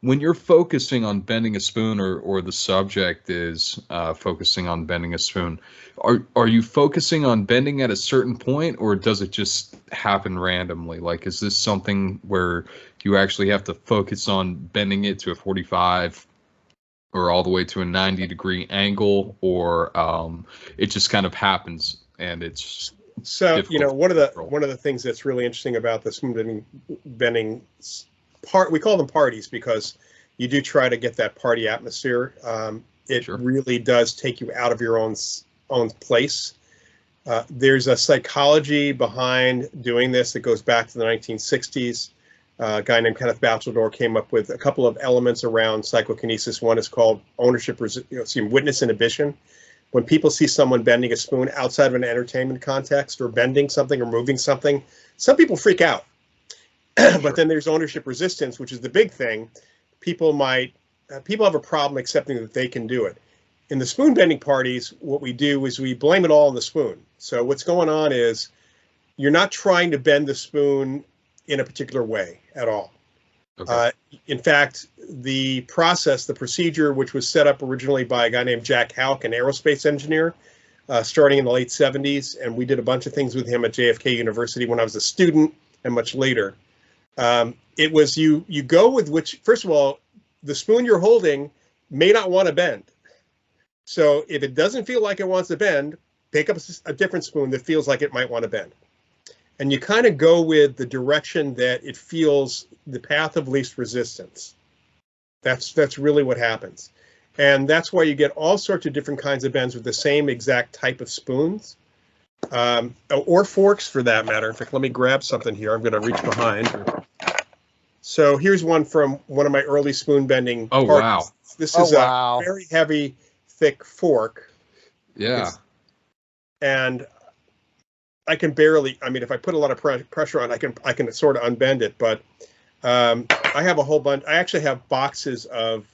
When you're focusing on bending a spoon, or the subject is focusing on bending a spoon, are you focusing on bending at a certain point, or does it just happen randomly? Like, is this something where you actually have to focus on bending it to a 45 or all the way to a 90-degree angle, or it just kind of happens and it's so one of the things that's really interesting about the spoon bending part, we call them parties because you do try to get that party atmosphere. It really does take you out of your own place. There's a psychology behind doing this that goes back to the 1960s. A guy named Kenneth Batcheldor came up with a couple of elements around psychokinesis. One is called witness inhibition. When people see someone bending a spoon outside of an entertainment context, or bending something or moving something, some people freak out. But then there's ownership resistance, which is the big thing. People have a problem accepting that they can do it. In the spoon bending parties, what we do is we blame it all on the spoon. So what's going on is you're not trying to bend the spoon in a particular way at all. Okay. In fact, the procedure, which was set up originally by a guy named Jack Houck, an aerospace engineer, starting in the late 70s, and we did a bunch of things with him at JFK University when I was a student and much later. It was you go with which, first of all, the spoon you're holding may not want to bend. So if it doesn't feel like it wants to bend, pick up a different spoon that feels like it might want to bend. And you kind of go with the direction that it feels the path of least resistance. That's really what happens. And that's why you get all sorts of different kinds of bends with the same exact type of spoons, or forks for that matter. In fact, let me grab something here. I'm going to reach behind. So here's one from one of my early spoon bending Oh, parties. wow. This is wow. a very heavy, thick fork. Yeah. And I can barely, I mean, if I put a lot of pressure on, I can sort of unbend it, but I have a whole bunch. I actually have boxes of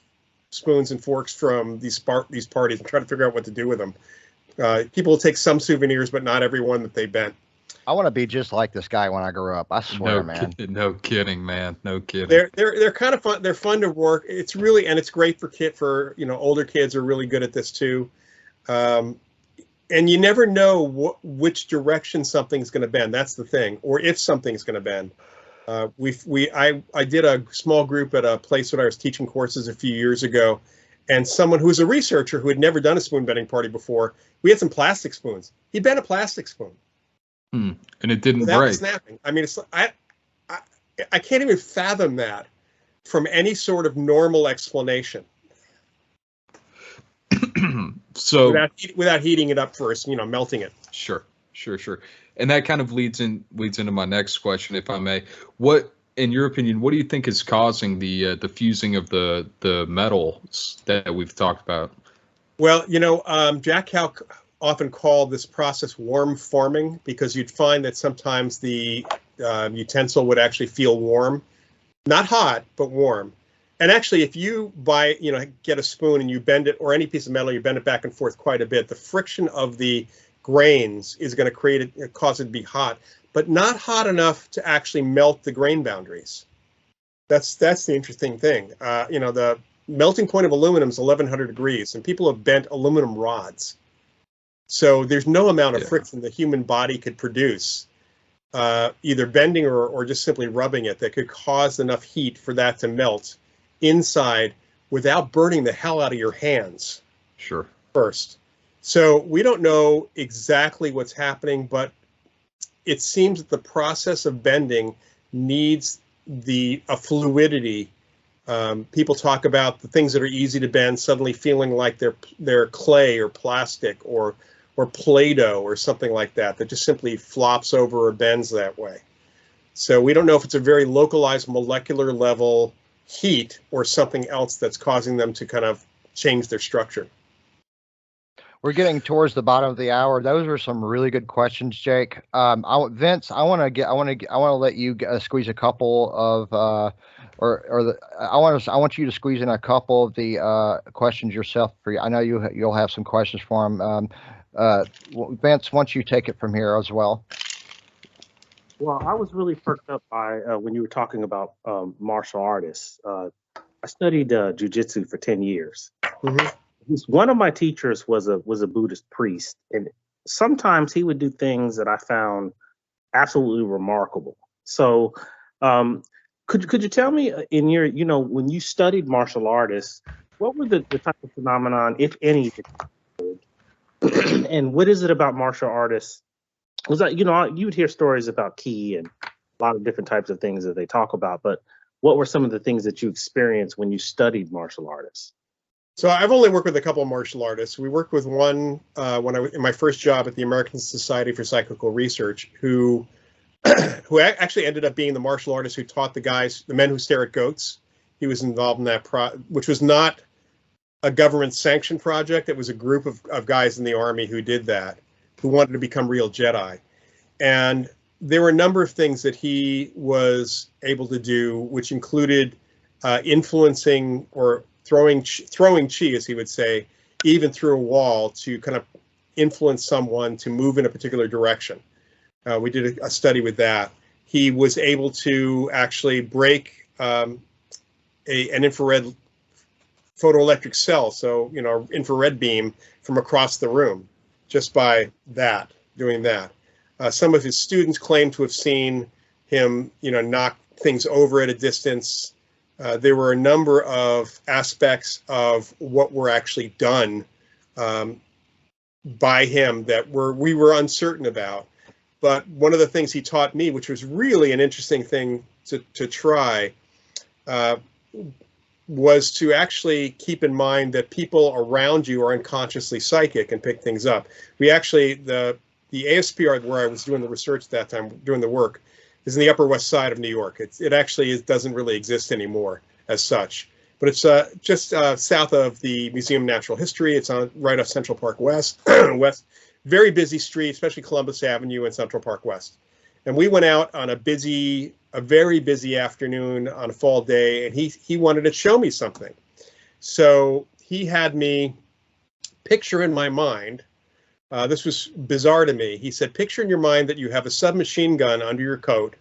spoons and forks from these parties and try to figure out what to do with them. People will take some souvenirs, but not every one that they bent. I want to be just like this guy when I grow up. I swear, man. No kidding, man. No kidding. They're kind of fun. They're fun to work. It's really, and it's great for older kids are really good at this too. And you never know which direction something's going to bend. That's the thing, or if something's going to bend. I did a small group at a place where I was teaching courses a few years ago, and someone who was a researcher who had never done a spoon bending party before, we had some plastic spoons. He bent a plastic spoon. And it didn't without break. snapping. I mean, it's I can't even fathom that from any sort of normal explanation. So without heating it up first, melting it. Sure. And that kind of leads into my next question, if I may. What, in your opinion, what do you think is causing the fusing of the metals that we've talked about? Well, Jack Houck often called this process warm forming, because you'd find that sometimes the utensil would actually feel warm, not hot, but warm. And actually, if you get a spoon and you bend it, or any piece of metal, you bend it back and forth quite a bit, the friction of the grains is going to cause it to be hot, but not hot enough to actually melt the grain boundaries. That's the interesting thing. The melting point of aluminum is 1100 degrees, and people have bent aluminum rods. So there's no amount of friction the human body could produce, either bending or just simply rubbing it, that could cause enough heat for that to melt inside without burning the hell out of your hands. Sure. First. So we don't know exactly what's happening, but it seems that the process of bending needs a fluidity. People talk about the things that are easy to bend suddenly feeling like they're clay or plastic or Play-Doh or something like that just simply flops over or bends that way. So we don't know if it's a very localized molecular level heat or something else that's causing them to kind of change their structure. We're getting towards the bottom of the hour. Those were some really good questions, Jake. Vince, I want to let you squeeze a couple of, I want you to squeeze in a couple of the questions yourself. I know you'll have some questions for him. Vince, why don't you take it from here as well? Well, I was really perked up by when you were talking about martial artists. I studied jujitsu for 10 years. Mm-hmm. One of my teachers was a Buddhist priest, and sometimes he would do things that I found absolutely remarkable. So, could you tell me in your, when you studied martial artists, what were the type of phenomenon, if any, and what is it about martial artists? Was that, you would hear stories about ki and a lot of different types of things that they talk about, but what were some of the things that you experienced when you studied martial artists? So I've only worked with a couple of martial artists. We worked with one when I was in my first job at the American Society for Psychical Research, who actually ended up being the martial artist who taught the men who stare at goats. He was involved in that which was not a government sanctioned project. It was a group of guys in the Army who did that, who wanted to become real Jedi. And there were a number of things that he was able to do, which included influencing or throwing chi, as he would say, even through a wall to kind of influence someone to move in a particular direction. We did a study with that. He was able to actually break an infrared photoelectric cell, so infrared beam from across the room, just by doing that. Some of his students claim to have seen him, knock things over at a distance. There were a number of aspects of what were actually done by him that we were uncertain about. But one of the things he taught me, which was really an interesting thing to try, was to actually keep in mind that people around you are unconsciously psychic and pick things up. We actually, the ASPR where I was doing the research at that time, doing the work, is in the Upper West Side of New York. It actually doesn't really exist anymore as such, but it's just south of the Museum of Natural History. It's right off Central Park West. Very busy street, especially Columbus Avenue and Central Park West. And we went out on a very busy afternoon on a fall day, and he wanted to show me something. So he had me picture in my mind, this was bizarre to me. He said, picture in your mind that you have a submachine gun under your coat,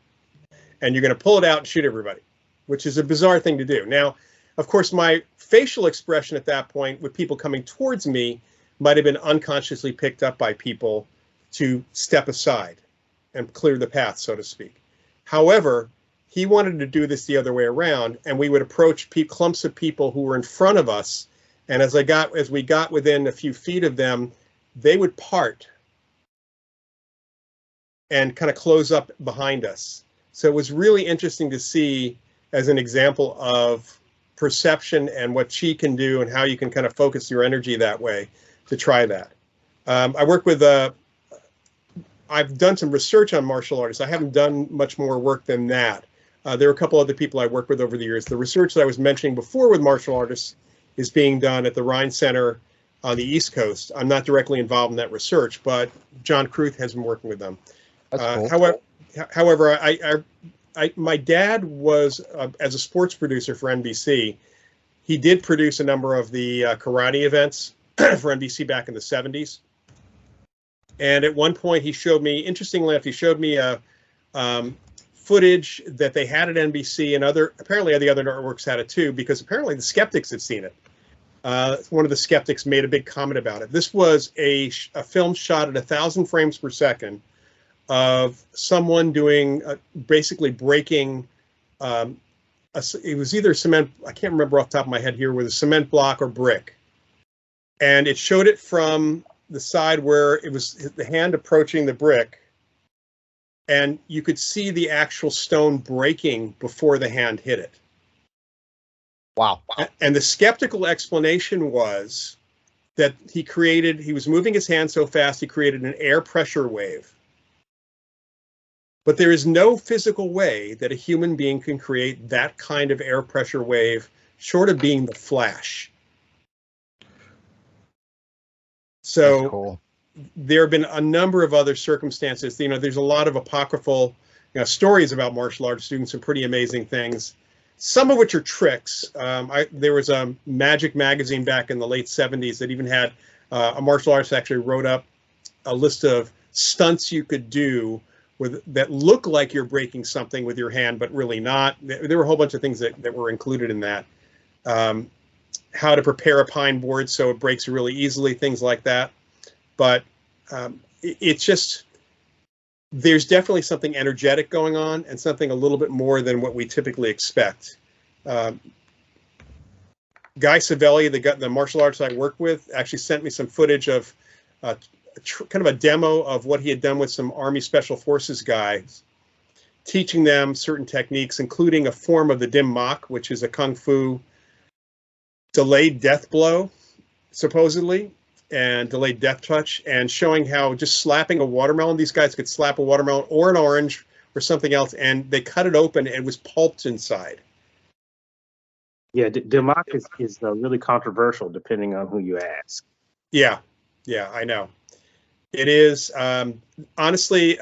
and you're going to pull it out and shoot everybody, which is a bizarre thing to do. Now, of course, my facial expression at that point with people coming towards me might have been unconsciously picked up by people to step aside and clear the path, so to speak. However, he wanted to do this the other way around, and we would approach clumps of people who were in front of us, and as we got within a few feet of them, they would part and kind of close up behind us. So it was really interesting to see as an example of perception and what chi can do and how you can kind of focus your energy that way to try that. I work with, I've done some research on martial artists. I haven't done much more work than that. There are a couple other people I worked with over the years. The research that I was mentioning before with martial artists is being done at the Rhine Center on the East Coast. I'm not directly involved in that research, but John Kruth has been working with them. That's cool. However, my dad was, as a sports producer for NBC, he did produce a number of the karate events for NBC back in the 70s. And at one point he showed me, interestingly enough, he showed me footage that they had at NBC, and apparently the other networks had it too, because apparently the skeptics had seen it. One of the skeptics made a big comment about it. This was a film shot at 1,000 frames per second of someone doing, basically breaking, it was either cement, I can't remember off the top of my head here, with a cement block or brick. And it showed it from the side where it was the hand approaching the brick, and you could see the actual stone breaking before the hand hit it. Wow. And the skeptical explanation was that he was moving his hand so fast, he created an air pressure wave. But there is no physical way that a human being can create that kind of air pressure wave, short of being the Flash. So cool. There have been a number of other circumstances. There's a lot of apocryphal stories about martial arts doing some pretty amazing things, some of which are tricks. There was a Magic magazine back in the late 70s that even had a martial artist actually wrote up a list of stunts you could do that look like you're breaking something with your hand, but really not. There were a whole bunch of things that were included in that. How to prepare a pine board so it breaks really easily, things like that. But it's just, there's definitely something energetic going on and something a little bit more than what we typically expect. Guy Savelli, the martial artist I work with, actually sent me some footage of kind of a demo of what he had done with some Army Special Forces guys, teaching them certain techniques, including a form of the dim mak, which is a kung fu delayed death blow, supposedly, and delayed death touch, and showing how just slapping a watermelon, these guys could slap a watermelon or an orange or something else, and they cut it open and it was pulped inside. Yeah, dim mak is really controversial depending on who you ask. Yeah, I know. It is, honestly,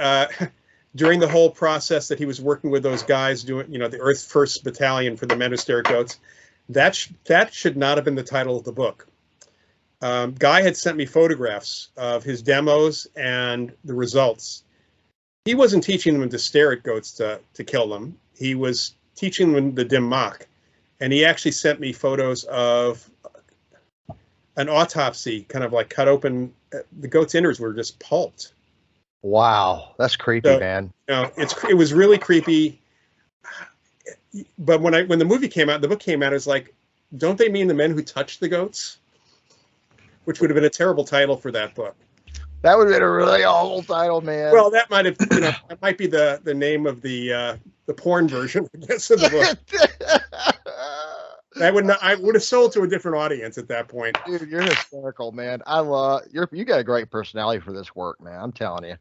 during the whole process that he was working with those guys doing, the Earth First Battalion for the men who stare at goats, that should not have been the title of the book. Guy had sent me photographs of his demos and the results. He wasn't teaching them to stare at goats to kill them. He was teaching them the dim mak. and he actually sent me photos of an autopsy, kind of like cut open. The goat's innards were just pulped. Wow, that's creepy, So, man. it was really creepy. But when the movie came out, the book came out, it's like, don't they mean the men who touched the goats? Which would have been a terrible title for that book. That would have been a really awful title, man. Well, that might have, that might be the name of the porn version, I guess, of the book. I would have sold to a different audience at that point. Dude, you're hysterical, man. I love you got a great personality for this work, man. I'm telling you.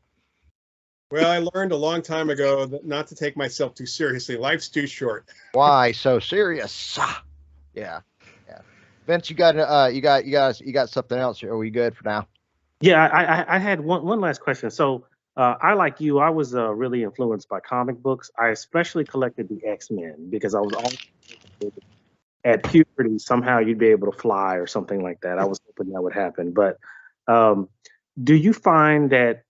Well, I learned a long time ago that not to take myself too seriously. Life's too short. Why so serious? Yeah. Vince, you got something else? Are we good for now? Yeah, I had one last question. So I, like you, I was really influenced by comic books. I especially collected the X-Men because I was always at puberty, somehow you'd be able to fly or something like that. I was hoping that would happen. But do you find that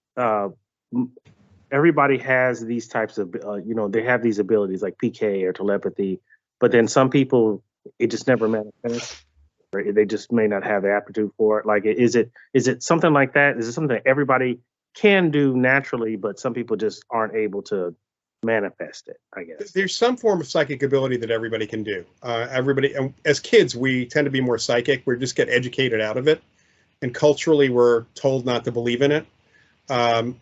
everybody has these types of, they have these abilities like PK or telepathy, but then some people, it just never manifests? Or they just may not have the aptitude for it. Like, is it something like that? Is it something that everybody can do naturally, but some people just aren't able to manifest it, I guess? There's some form of psychic ability that everybody can do. Everybody, and as kids, we tend to be more psychic. We just get educated out of it. And culturally, we're told not to believe in it.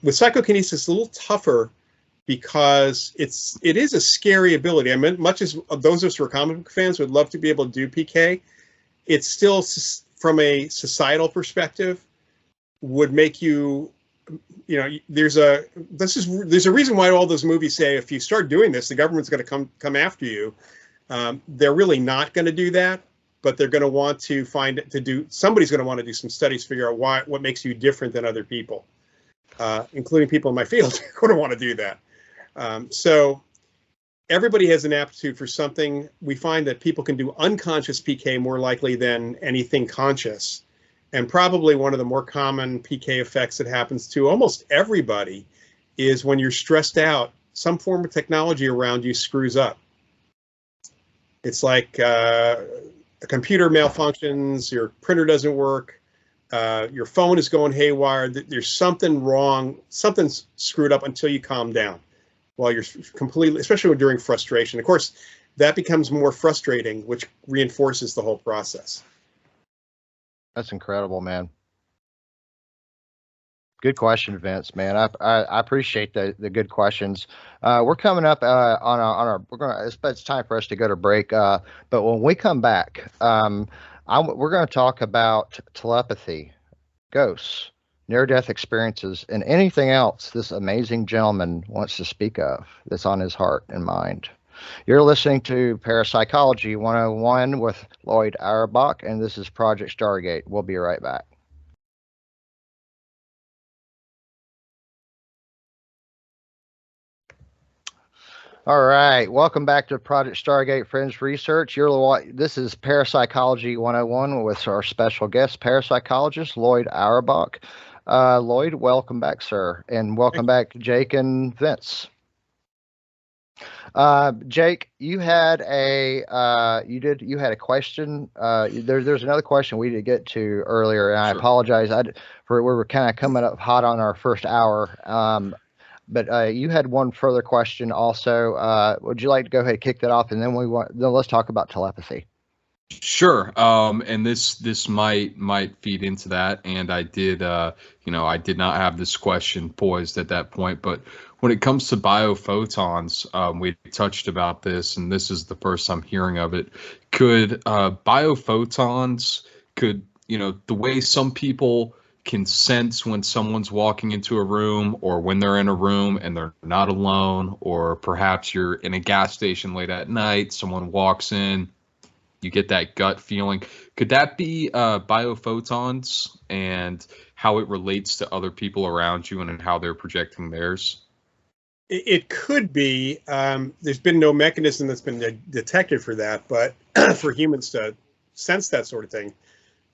With psychokinesis, it's a little tougher because it is a scary ability. I mean, much as those of us who are comic book fans would love to be able to do PK, it's still, from a societal perspective, would make you, there's a reason why all those movies say if you start doing this, the government's going to come after you. They're really not going to do that, but they're going to want to somebody's going to want to do some studies, figure out what makes you different than other people, including people in my field who are going to want to do that. So everybody has an aptitude for something. We find that people can do unconscious PK more likely than anything conscious. And probably one of the more common PK effects that happens to almost everybody is when you're stressed out, some form of technology around you screws up. It's like the computer malfunctions, your printer doesn't work, your phone is going haywire. There's something wrong, something's screwed up until you calm down. While you're completely, especially during frustration. Of course, that becomes more frustrating, which reinforces the whole process. That's incredible, man. Good question, Vince, man. I appreciate the good questions. We're coming up it's time for us to go to break. But when we come back, we're going to talk about telepathy, ghosts, near-death experiences, and anything else this amazing gentleman wants to speak of that's on his heart and mind. You're listening to Parapsychology 101 with Loyd Auerbach, and this is Project Stargate. We'll be right back. All right, welcome back to Project Stargate Friends Research. This is Parapsychology 101 with our special guest, parapsychologist Loyd Auerbach. Loyd, welcome back, sir, and welcome back, Jake and Vince. Jake, you had a question. There's another question we did get to earlier, and I apologize. We were kind of coming up hot on our first hour. But you had one further question also. Would you like to go ahead and kick that off, and then let's talk about telepathy. Sure. And this might feed into that. And I did, I did not have this question poised at that point. But when it comes to biophotons, we touched about this, and this is the first I'm hearing of it. Could biophotons, the way some people can sense when someone's walking into a room, or when they're in a room and they're not alone, or perhaps you're in a gas station late at night, someone walks in, you get that gut feeling. Could that be biophotons and how it relates to other people around you and how they're projecting theirs? It could be. There's been no mechanism that's been detected for that, but for humans to sense that sort of thing.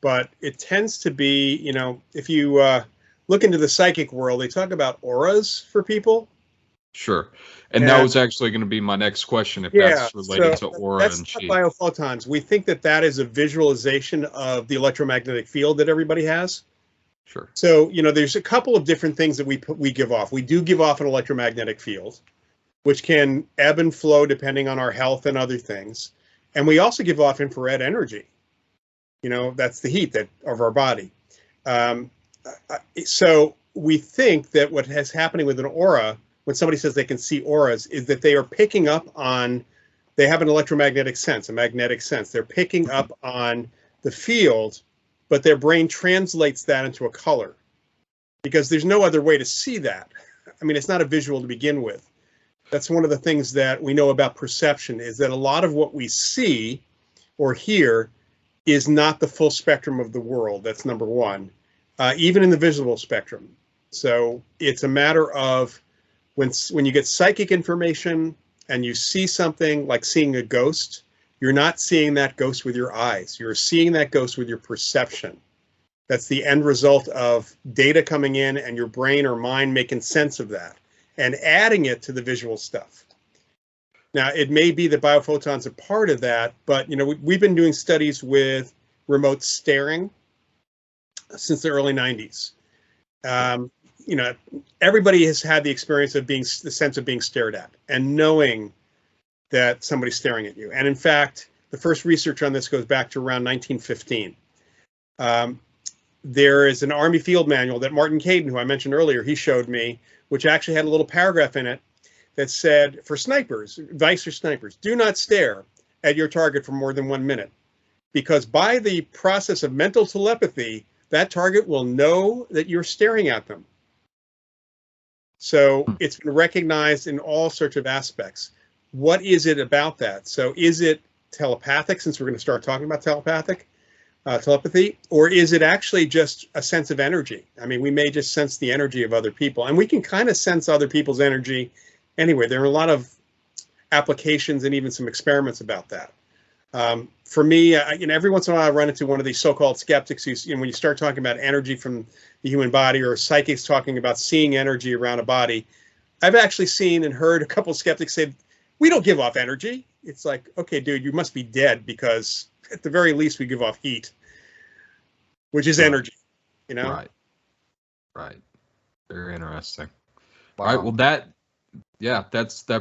But it tends to be, if you look into the psychic world, they talk about auras for people. Sure. And Yeah. that was actually going to be my next question, if Yeah, that's related so to aura that's and not chi. biophotons. We think that that is a visualization of the electromagnetic field that everybody has. Sure. So, there's a couple of different things that we give off. We do give off an electromagnetic field, which can ebb and flow depending on our health and other things. And we also give off infrared energy. That's the heat of our body. So we think that what is happening with an aura, when somebody says they can see auras, is that they are picking up on, they have an electromagnetic sense, a magnetic sense. They're picking up on the field, but their brain translates that into a color because there's no other way to see that. I mean, it's not a visual to begin with. That's one of the things that we know about perception, is that a lot of what we see or hear is not the full spectrum of the world. That's number one, even in the visible spectrum. So it's a matter of when you get psychic information and you see something like seeing a ghost, you're not seeing that ghost with your eyes. You're seeing that ghost with your perception. That's the end result of data coming in and your brain or mind making sense of that and adding it to the visual stuff. Now, it may be that biophotons are part of that, but we've been doing studies with remote staring since the early 90s. Everybody has had the experience of the sense of being stared at and knowing that somebody's staring at you. And in fact, the first research on this goes back to around 1915. There is an Army field manual that Martin Caden, who I mentioned earlier, he showed me, which actually had a little paragraph in it that said, for snipers, advice for snipers, do not stare at your target for more than 1 minute, because by the process of mental telepathy, that target will know that you're staring at them. So it's been recognized in all sorts of aspects. What is it about that? So is it telepathic, since we're going to start talking about telepathy, or is it actually just a sense of energy? I mean, we may just sense the energy of other people, and we can kind of sense other people's energy anyway. There are a lot of applications and even some experiments about that. For me, every once in a while I run into one of these so-called skeptics who, when you start talking about energy from the human body, or psychics talking about seeing energy around a body, I've actually seen and heard a couple of skeptics say, we don't give off energy. It's like, okay, dude, you must be dead, because at the very least we give off heat, which is energy, Right. Very interesting. Wow. All right. Well, that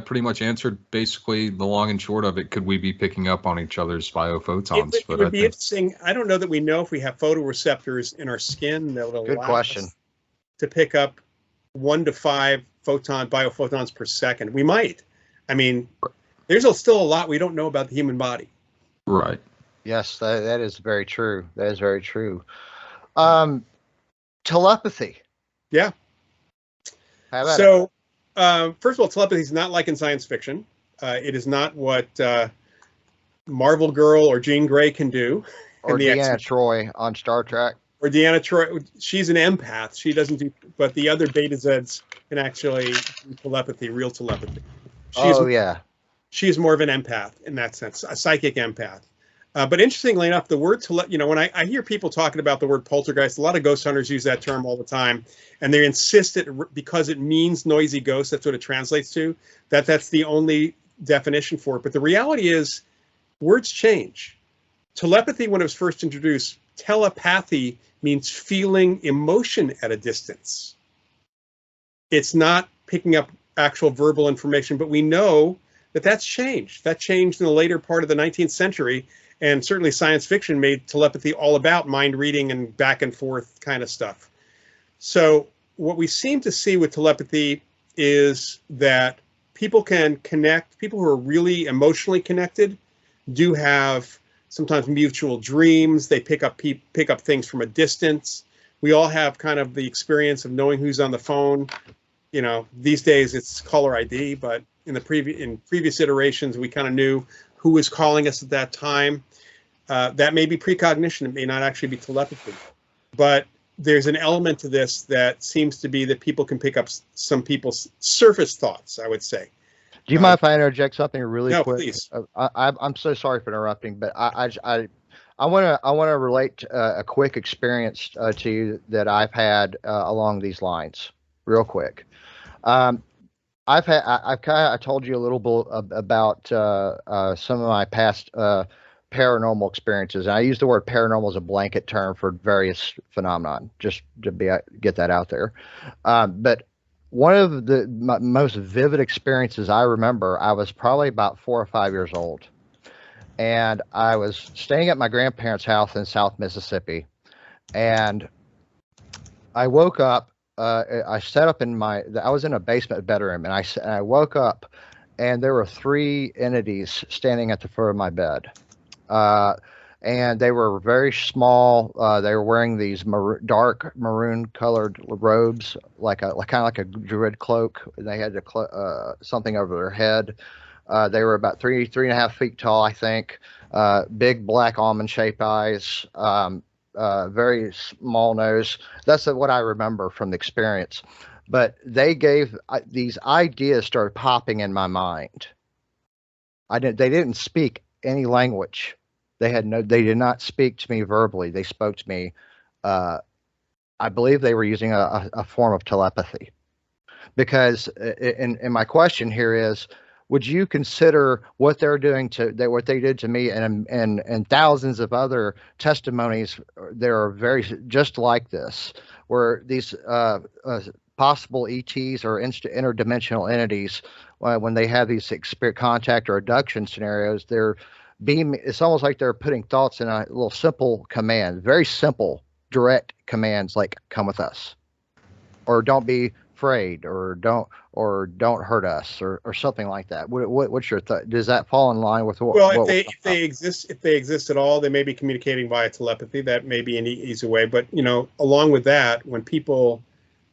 pretty much answered basically the long and short of it. Could we be picking up on each other's biophotons? It would be interesting. I don't know that we know if we have photoreceptors in our skin that will allow us to pick up 1 to 5 biophotons per second. We might. I mean, there's still a lot we don't know about the human body. Right. Yes, that is very true. That is very true. Telepathy. Yeah. How about so, first of all, telepathy is not like in science fiction. It is not what Marvel Girl or Jean Grey can do. Or Deanna Troi on Star Trek. Or Deanna Troi. She's an empath. She doesn't do, but the other Beta Zeds can actually do telepathy, real telepathy. She's more of an empath in that sense, a psychic empath. But interestingly enough, the word when I hear people talking about the word poltergeist, a lot of ghost hunters use that term all the time, and they insist that because it means noisy ghost, that's what it translates to, that's the only definition for it. But the reality is, words change. Telepathy, when it was first introduced, telepathy means feeling emotion at a distance. It's not picking up actual verbal information, but we know that that's changed. That changed in the later part of the 19th century. And certainly science fiction made telepathy all about mind reading and back and forth kind of stuff. So what we seem to see with telepathy is that people can connect, people who are really emotionally connected do have sometimes mutual dreams. They pick up things from a distance. We all have kind of the experience of knowing who's on the phone. These days it's caller ID, but in previous iterations, we kind of knew who was calling us at that time. That may be precognition. It may not actually be telepathy. But there's an element to this that seems to be that people can pick up some people's surface thoughts, I would say. Do you mind if I interject something really quick? No, please. I'm so sorry for interrupting, but I want to relate a quick experience to you that I've had along these lines, real quick. I told you a little bit about some of my past paranormal experiences. And I use the word paranormal as a blanket term for various phenomenon, just to get that out there. But one of the most vivid experiences I remember, I was probably about 4 or 5 years old, and I was staying at my grandparents' house in South Mississippi, and I woke up. I set up I was in a basement bedroom, and I woke up, and there were three entities standing at the foot of my bed. Uh, and they were very small. They were wearing these dark maroon colored robes, kind of like a druid cloak. They had something over their head. They were about 3.5 feet tall, I think. Big black almond shaped eyes. Very small nose. That's what I remember from the experience. But they gave these ideas started popping in my mind. They didn't speak any language. They did not speak to me verbally. They spoke to me. I believe they were using a form of telepathy. Because, and my question here is, would you consider what they're doing what they did to me and thousands of other testimonies that are very just like this, where these possible ETs or interdimensional entities, when they have these contact or abduction scenarios, it's almost like they're putting thoughts in a little simple command, very simple, direct commands like "come with us," or "don't be afraid," or don't hurt us, or something like that. What's your thought? Does that fall in line with what? Well, if they exist at all, they may be communicating via telepathy. That may be an easy way. But along with that, when people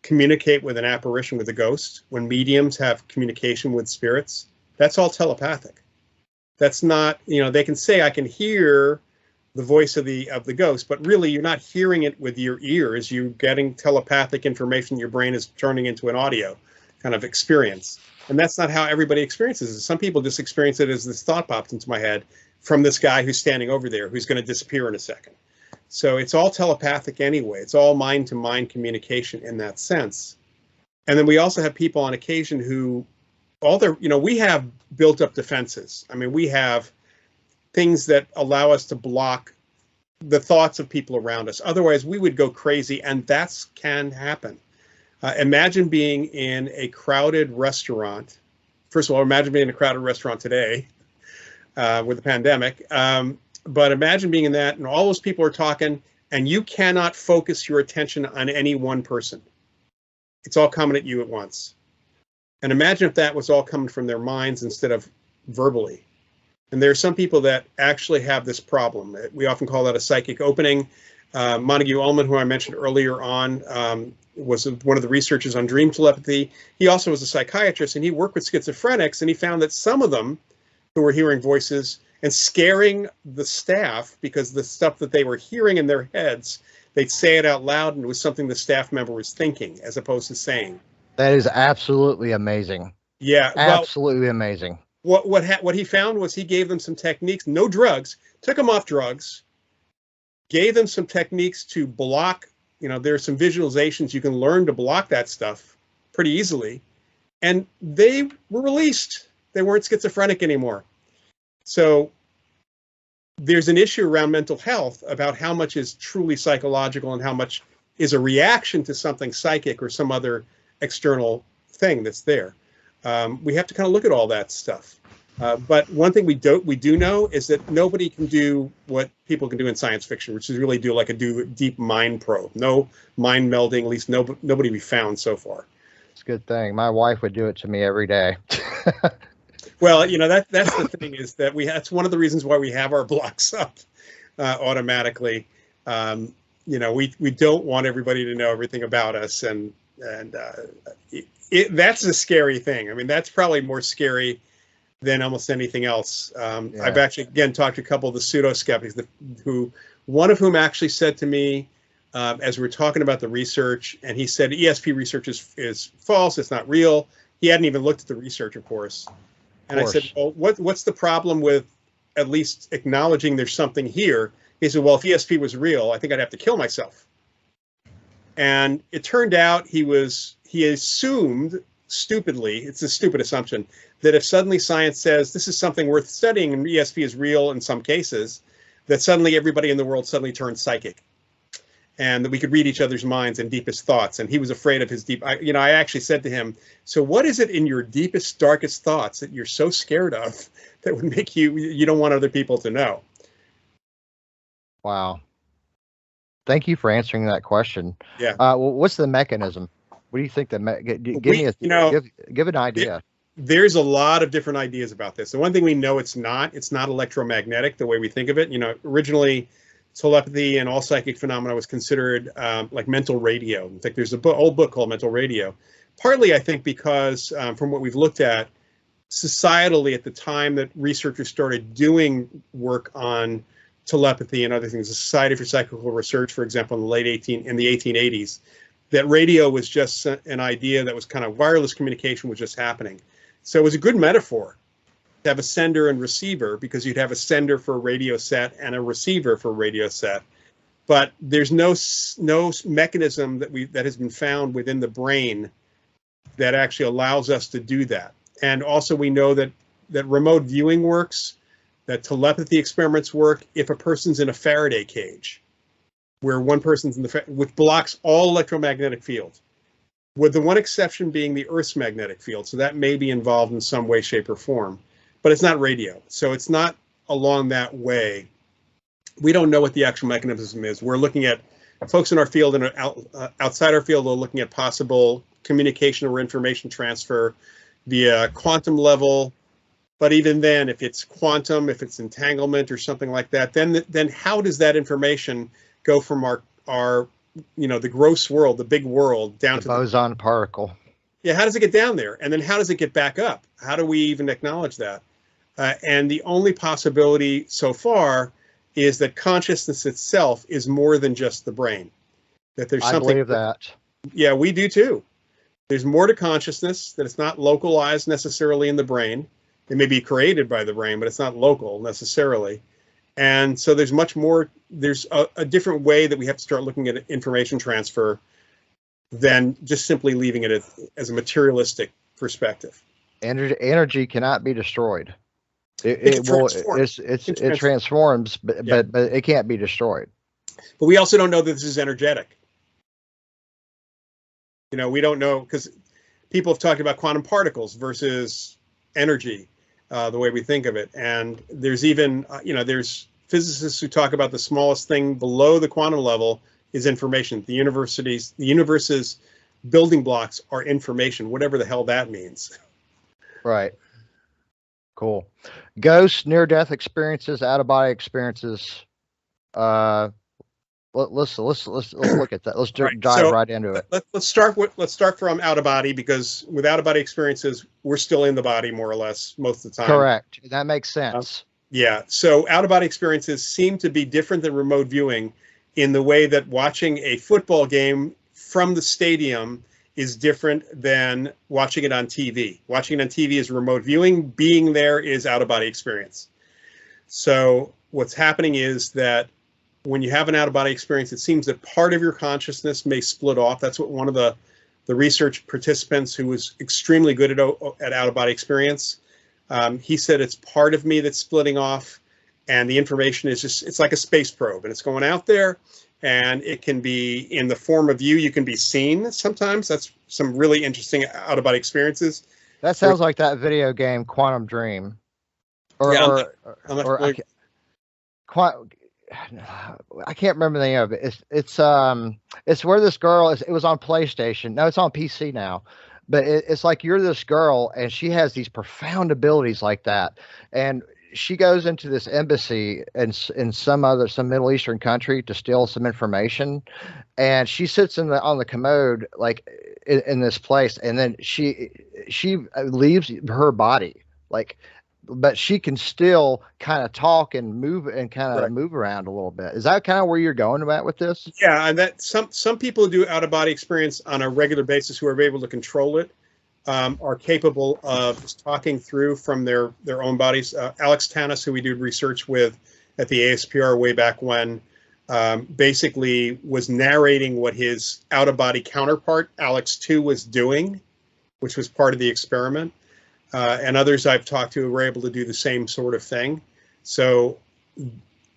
communicate with an apparition, with a ghost, when mediums have communication with spirits, that's all telepathic. That's not, they can say, I can hear the voice of the ghost, but really you're not hearing it with your ears. You're getting telepathic information. Your brain is turning into an audio kind of experience. And that's not how everybody experiences it. Some people just experience it as this thought popped into my head from this guy who's standing over there, who's going to disappear in a second. So it's all telepathic anyway. It's all mind-to-mind communication in that sense. And then we also have people on occasion who we have built up defenses. I mean, we have things that allow us to block the thoughts of people around us. Otherwise, we would go crazy, and that can happen. Imagine being in a crowded restaurant. First of all, imagine being in a crowded restaurant today with the pandemic. But imagine being in that, and all those people are talking, and you cannot focus your attention on any one person. It's all coming at you at once. And imagine if that was all coming from their minds instead of verbally. And there are some people that actually have this problem. We often call that a psychic opening. Montague Ullman, who I mentioned earlier on, was one of the researchers on dream telepathy. He also was a psychiatrist, and he worked with schizophrenics, and he found that some of them who were hearing voices and scaring the staff because the stuff that they were hearing in their heads, they'd say it out loud, and it was something the staff member was thinking as opposed to saying. That is absolutely amazing. Yeah, absolutely amazing. What he found was he gave them some techniques, no drugs, took them off drugs, gave them some techniques to block. There are some visualizations you can learn to block that stuff pretty easily, and they were released. They weren't schizophrenic anymore. So there's an issue around mental health about how much is truly psychological and how much is a reaction to something psychic or some other external thing that's there. We have to kind of look at all that stuff. But one thing we do know is that nobody can do what people can do in science fiction, which is really do a deep mind probe. No mind melding, at least nobody we found so far. It's a good thing. My wife would do it to me every day. Well, that's the thing is that that's one of the reasons why we have our blocks up automatically. We don't want everybody to know everything about us, and that's a scary thing. I mean, that's probably more scary than almost anything else. Yeah. I've actually, again, talked to a couple of the pseudo-skeptics, one of whom actually said to me, as we were talking about the research, and he said ESP research is false, it's not real. He hadn't even looked at the research, of course. And I said, well, what's the problem with at least acknowledging there's something here? He said, well, if ESP was real, I think I'd have to kill myself. And it turned out he assumed stupidly, it's a stupid assumption, that if suddenly science says this is something worth studying and ESP is real in some cases, that suddenly everybody in the world suddenly turns psychic, and that we could read each other's minds and deepest thoughts. And he was afraid of his I actually said to him, so what is it in your deepest, darkest thoughts that you're so scared of that would make you don't want other people to know? Wow. Thank you for answering that question. Yeah. Well, what's the mechanism? What do you think give an idea. There's a lot of different ideas about this. The one thing we know it's not electromagnetic the way we think of it. Originally telepathy and all psychic phenomena was considered like mental radio. In fact, there's an old book called Mental Radio. Partly, I think, because from what we've looked at societally at the time that researchers started doing work on telepathy and other things, the Society for Psychical Research, for example, in the 1880s, that radio was just an idea that was kind of wireless communication was just happening. So it was a good metaphor to have a sender and receiver, because you'd have a sender for a radio set and a receiver for a radio set. But there's no mechanism that has been found within the brain that actually allows us to do that. And also we know that remote viewing works, that telepathy experiments work if a person's in a Faraday cage, where one person's which blocks all electromagnetic fields, with the one exception being the Earth's magnetic field. So that may be involved in some way, shape, or form, but it's not radio. So it's not along that way. We don't know what the actual mechanism is. We're looking at folks in our field and outside our field are looking at possible communication or information transfer via quantum level. But even then, if it's quantum, if it's entanglement or something like that, then how does that information go from our the gross world, the big world, down to the boson particle? Yeah, how does it get down there? And then how does it get back up? How do we even acknowledge that? And the only possibility so far is that consciousness itself is more than just the brain. That there's something. I believe that. Yeah, we do too. There's more to consciousness, that it's not localized necessarily in the brain. It may be created by the brain, but it's not local necessarily. And so there's much more, there's a different way that we have to start looking at information transfer than just simply leaving it as a materialistic perspective. Energy cannot be destroyed. It transforms, but it can't be destroyed. But we also don't know that this is energetic. We don't know, because people have talked about quantum particles versus energy, the way we think of it. And there's even, there's physicists who talk about the smallest thing below the quantum level is information. The universe's building blocks are information, whatever the hell that means. Right. Cool. Ghosts, near-death experiences, out-of-body experiences. Let's look at that. Let's dive right into it. Let's start from out of body, because with out of body experiences, we're still in the body more or less most of the time. Correct. That makes sense. Yeah. So out of body experiences seem to be different than remote viewing in the way that watching a football game from the stadium is different than watching it on TV. Watching it on TV is remote viewing. Being there is out of body experience. So what's happening is that when you have an out-of-body experience, it seems that part of your consciousness may split off. That's what one of the research participants, who was extremely good at out-of-body experience, he said, it's part of me that's splitting off, and the information is it's like a space probe, and it's going out there, and it can be in the form of you. You can be seen sometimes. That's some really interesting out-of-body experiences. That sounds like that video game Quantum Dream. I can't remember the name of it. It's where this girl is. It was on PlayStation. No, it's on PC now. But it's like you're this girl, and she has these profound abilities like that. And she goes into this embassy in some Middle Eastern country to steal some information. And she sits on the commode, like in this place, and then she leaves her body, like. But she can still kind of talk and move and kind of move around a little bit. Is that kind of where you're going about with this? Yeah, and that some people who do out of body experience on a regular basis, who are able to control it, are capable of just talking through from their own bodies. Alex Tanis, who we did research with at the ASPR way back when, basically was narrating what his out of body counterpart Alex 2 was doing which was part of the experiment. And others I've talked to were able to do the same sort of thing. So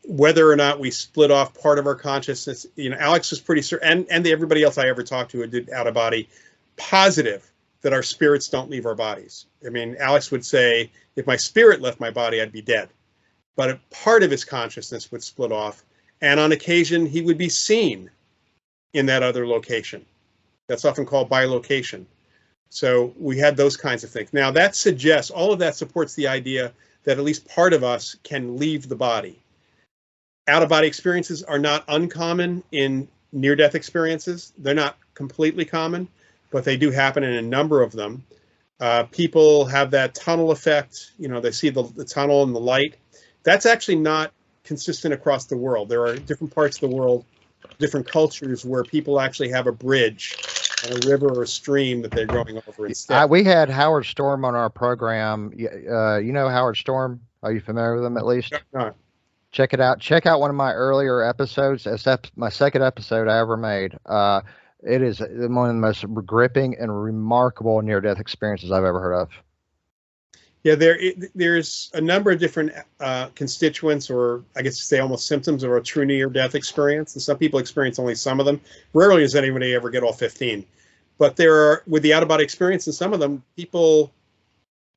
whether or not we split off part of our consciousness, Alex was pretty certain, and everybody else I ever talked to who did out of body, positive that our spirits don't leave our bodies. I mean, Alex would say, if my spirit left my body, I'd be dead. But a part of his consciousness would split off, and on occasion he would be seen in that other location. That's often called bilocation. So we had those kinds of things. Now that suggests, all of that supports the idea that at least part of us can leave the body. Out-of-body experiences are not uncommon in near-death experiences. They're not completely common, but they do happen in a number of them. People have that tunnel effect. They see the tunnel and the light. That's actually not consistent across the world. There are different parts of the world, different cultures where people actually have a bridge and a river or a stream that they're going over instead. We had Howard Storm on our program. You know Howard Storm? Are you familiar with him at least? No. Check it out. Check out one of my earlier episodes. It's my second episode I ever made. It is one of the most gripping and remarkable near-death experiences I've ever heard of. Yeah, there's a number of different constituents, or I guess say almost symptoms of a true near-death experience. And some people experience only some of them. Rarely does anybody ever get all 15. But with the out-of-body experience, and some of them,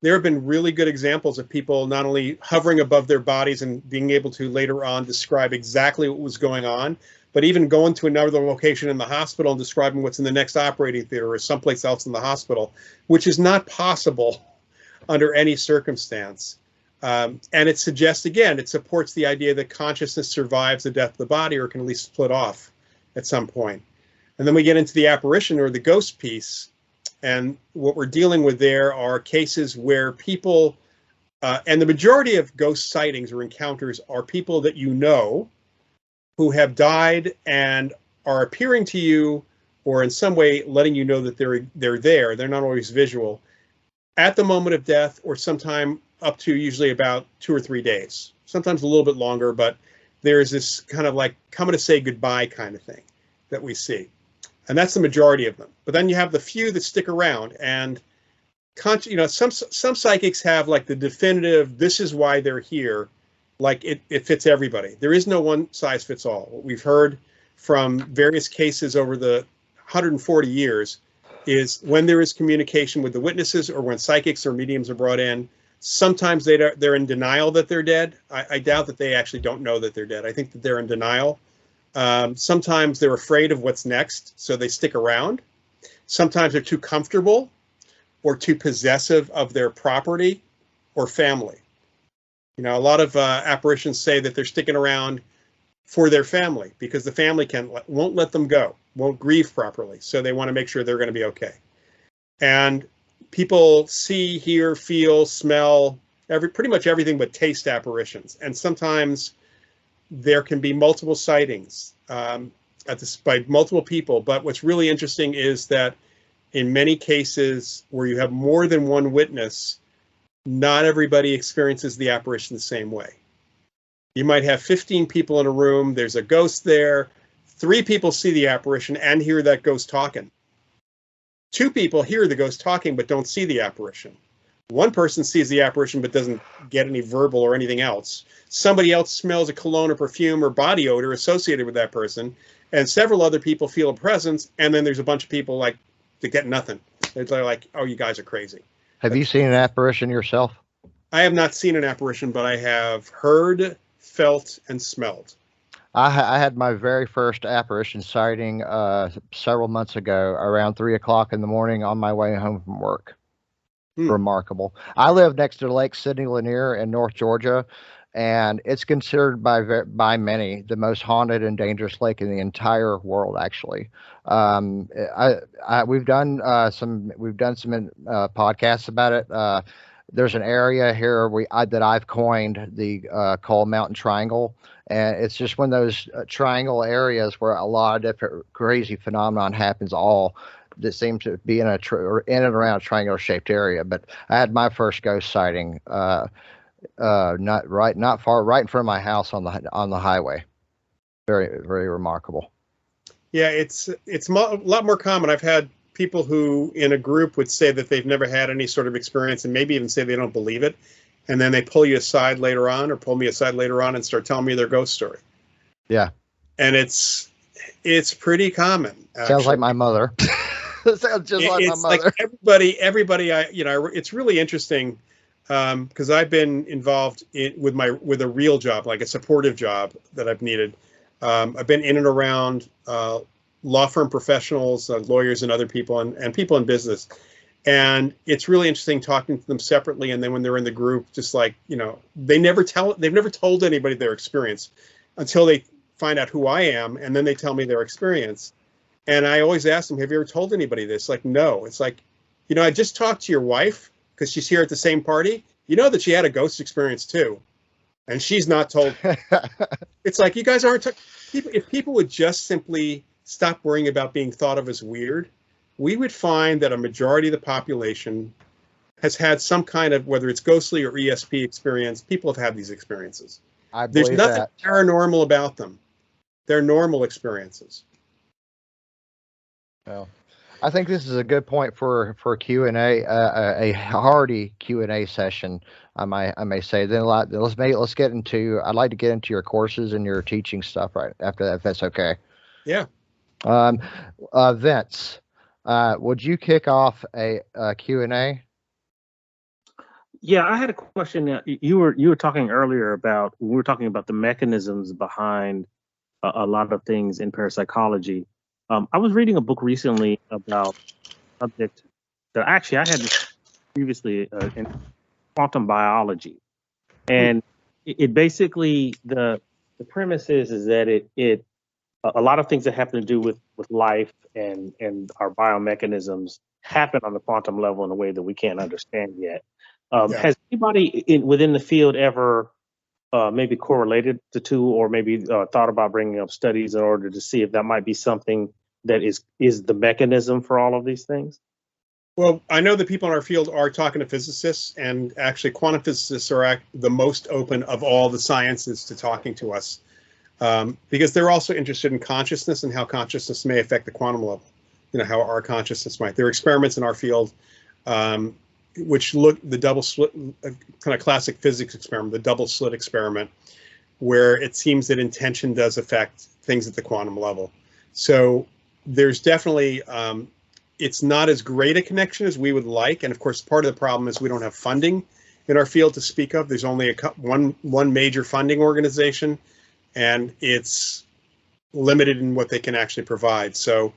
there have been really good examples of people not only hovering above their bodies and being able to later on describe exactly what was going on, but even going to another location in the hospital and describing what's in the next operating theater or someplace else in the hospital, which is not possible under any circumstance. And it suggests, again, it supports the idea that consciousness survives the death of the body, or can at least split off at some point. And then we get into the apparition or the ghost piece. And what we're dealing with there are cases where people, and the majority of ghost sightings or encounters are people that you know who have died and are appearing to you, or in some way letting you know that they're there. They're not always visual at the moment of death, or sometime up to usually about 2 or 3 days, sometimes a little bit longer, but there's this kind of like coming to say goodbye kind of thing that we see. And that's the majority of them. But then you have the few that stick around, and some psychics have like the definitive, this is why they're here, like it fits everybody. There is no one size fits all. What we've heard from various cases over the 140 years is when there is communication with the witnesses, or when psychics or mediums are brought in, sometimes they're in denial that they're dead. I doubt that they actually don't know that they're dead. I think that they're in denial. Sometimes they're afraid of what's next, so they stick around. Sometimes they're too comfortable or too possessive of their property or family. A lot of apparitions say that they're sticking around for their family because the family won't let them go, won't grieve properly. So they want to make sure they're going to be okay. And people see, hear, feel, smell, pretty much everything but taste apparitions. And sometimes there can be multiple sightings by multiple people. But what's really interesting is that in many cases where you have more than one witness, not everybody experiences the apparition the same way. You might have 15 people in a room, there's a ghost there, 3 people see the apparition and hear that ghost talking. 2 people hear the ghost talking but don't see the apparition. 1 person sees the apparition but doesn't get any verbal or anything else. Somebody else smells a cologne or perfume or body odor associated with that person, and several other people feel a presence, and then there's a bunch of people like that get nothing. They're like, oh, you guys are crazy. Have you seen an apparition yourself? I have not seen an apparition, but I have heard, felt, and smelled. I had my very first apparition sighting several months ago around 3 o'clock in the morning on my way home from work. Remarkable. I live next to Lake Sidney Lanier in North Georgia, and it's considered by many the most haunted and dangerous lake in the entire world. Actually, we've done some podcasts about it. There's an area here that I've coined the called Mountain Triangle, and it's just one of those triangle areas where a lot of different crazy phenomenon happens, all that seem to be in and around a triangular shaped area. But I had my first ghost sighting not far, right in front of my house on the highway. Very, very remarkable. Yeah, it's a lot more common. I've had people who in a group would say that they've never had any sort of experience and maybe even say they don't believe it. And then they pull you aside later on, or pull me aside later on and start telling me their ghost story. Yeah. And it's pretty common. Actually. Sounds like my mother. Sounds just like my mother. Like everybody, it's really interesting because I've been involved with a real job, like a supportive job that I've needed. I've been in and around law firm professionals, lawyers and other people and people in business. And it's really interesting talking to them separately. And then when they're in the group, just like, they've never told anybody their experience until they find out who I am. And then they tell me their experience. And I always ask them, have you ever told anybody this? Like, no. It's like, I just talked to your wife because she's here at the same party. You know that she had a ghost experience too. And she's not told. It's like, you guys aren't, if people would just simply stop worrying about being thought of as weird, we would find that a majority of the population has had some kind of, whether it's ghostly or ESP experience, people have had these experiences. There's nothing paranormal about them. They're normal experiences. Well, I think this is a good point for Q&A, a hearty Q&A session. I may say. Then let's get into. I'd like to get into your courses and your teaching stuff right after that, if that's okay. Yeah. Vince, would you kick off a Q&A? Yeah, I had a question. You were talking earlier about, we were talking about the mechanisms behind a lot of things in parapsychology. I was reading a book recently about a subject that actually I had previously in quantum biology, and it basically the premise is that it a lot of things that have to do with life and our biomechanisms happen on the quantum level in a way that we can't understand yet. Has anybody within the field ever maybe correlated the two, or maybe thought about bringing up studies in order to see if that might be something that is the mechanism for all of these things? Well, I know that people in our field are talking to physicists, and actually quantum physicists are the most open of all the sciences to talking to us, because they're also interested in consciousness and how consciousness may affect the quantum level, how our consciousness might. There are experiments in our field which look, the double slit, kind of classic physics experiment, the double slit experiment, where it seems that intention does affect things at the quantum level. So there's definitely, it's not as great a connection as we would like. And of course, part of the problem is we don't have funding in our field to speak of. There's only one major funding organization, and it's limited in what they can actually provide. So